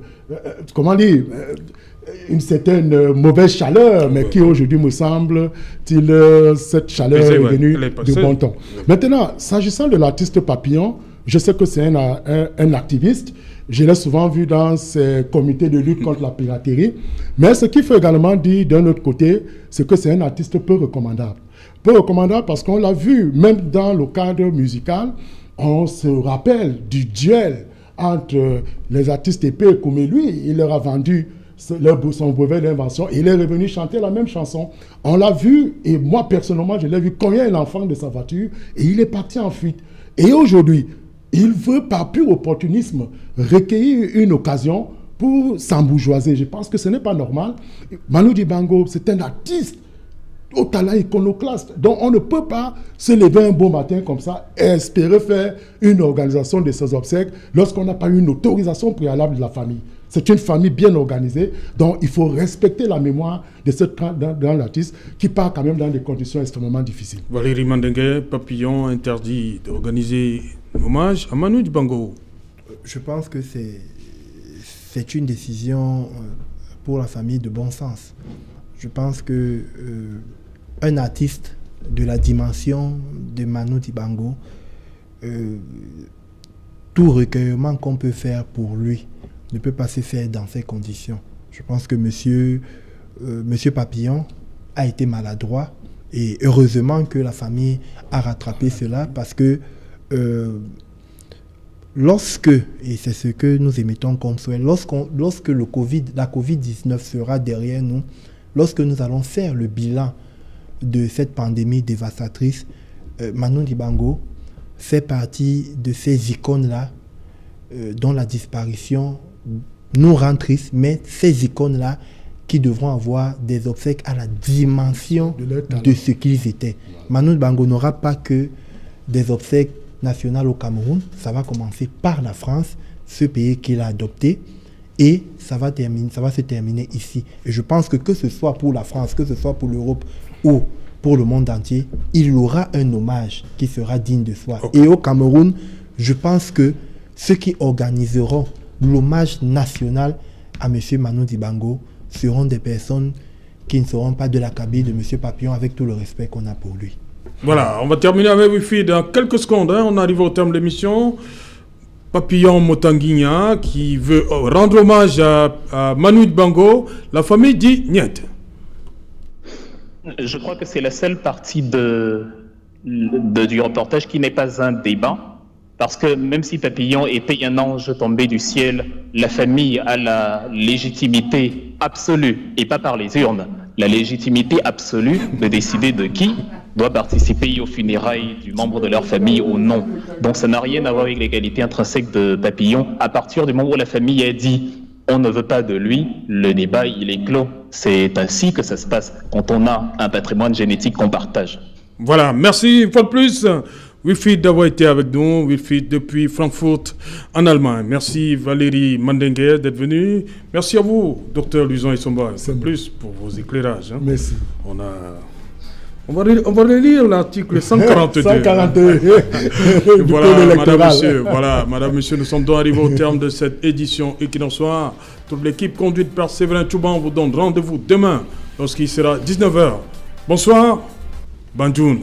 une certaine mauvaise chaleur, mais qui aujourd'hui me semble, cette chaleur est venue de bon temps. Maintenant, s'agissant de l'artiste Papillon, je sais que c'est un activiste. Je l'ai souvent vu dans ces comités de lutte contre la piraterie. Mais ce qu'il faut également dire d'un autre côté, c'est que c'est un artiste peu recommandable. Peu recommandable parce qu'on l'a vu, même dans le cadre musical, on se rappelle du duel entre les artistes épais comme lui. Il leur a vendu son brevet d'invention et il est revenu chanter la même chanson. On l'a vu, et moi personnellement, je l'ai vu cogner l'enfant de sa voiture et il est parti en fuite. Et aujourd'hui, Il veut, par pur opportunisme, recueillir une occasion pour s'embourgeoiser. Je pense que ce n'est pas normal. Manu Dibango, c'est un artiste au talent iconoclaste. Donc on ne peut pas se lever un bon matin comme ça et espérer faire une organisation de ses obsèques lorsqu'on n'a pas eu une autorisation préalable de la famille. C'est une famille bien organisée, donc il faut respecter la mémoire de ce grand artiste qui part quand même dans des conditions extrêmement difficiles.
Valérie Mandengue, Papillon interdit d'organiser un hommage à Manu Dibango.
Je pense que c'est une décision pour la famille de bon sens. Je pense que un artiste de la dimension de Manu Dibango, tout recueillement qu'on peut faire pour lui ne peut pas se faire dans ces conditions. Je pense que monsieur Papillon a été maladroit et heureusement que la famille a rattrapé cela parce que lorsque, et c'est ce que nous émettons comme souhait, lorsque la Covid-19 sera derrière nous, lorsque nous allons faire le bilan de cette pandémie dévastatrice, Manu Dibango fait partie de ces icônes-là dont la disparition nous rend tristes, mais ces icônes-là qui devront avoir des obsèques à la dimension de ce qu'ils étaient. Manu Dibango n'aura pas que des obsèques nationales au Cameroun, ça va commencer par la France, ce pays qu'il a adopté, et ça va se terminer ici. Et je pense que ce soit pour la France, que ce soit pour l'Europe ou pour le monde entier, il aura un hommage qui sera digne de soi. Okay. Et au Cameroun, je pense que ceux qui organiseront l'hommage national à M. Manu Dibango seront des personnes qui ne seront pas de l'acabit de M. Papillon, avec tout le respect qu'on a pour lui.
Voilà, on va terminer avec Wifi dans quelques secondes. On arrive au terme de l'émission. Papillon Motanguigna qui veut rendre hommage à Manu Dibango. La famille dit niet.
Je crois que c'est la seule partie du reportage qui n'est pas un débat. Parce que même si Papillon était un ange tombé du ciel, la famille a la légitimité absolue, et pas par les urnes, la légitimité absolue de décider de qui doit participer aux funérailles du membre de leur famille ou non. Donc ça n'a rien à voir avec l'égalité intrinsèque de Papillon. À partir du moment où la famille a dit on ne veut pas de lui, le débat il est clos. C'est ainsi que ça se passe quand on a un patrimoine génétique qu'on partage.
Voilà, merci une fois de plus. Wilfried d'avoir été avec nous, Wilfried depuis Francfort en Allemagne. Merci Valérie Mandengue d'être venue. Merci à vous, docteur Luizon Isomba, plus pour vos éclairages. Hein.
Merci.
On va relire l'article 142.
142.
Voilà, madame, monsieur. Voilà, madame, monsieur, nous sommes donc arrivés au terme de cette édition Equinox Soir. Toute l'équipe conduite par Séverin Tchouban vous donne rendez-vous demain lorsqu'il sera 19h. Bonsoir, Banjoun.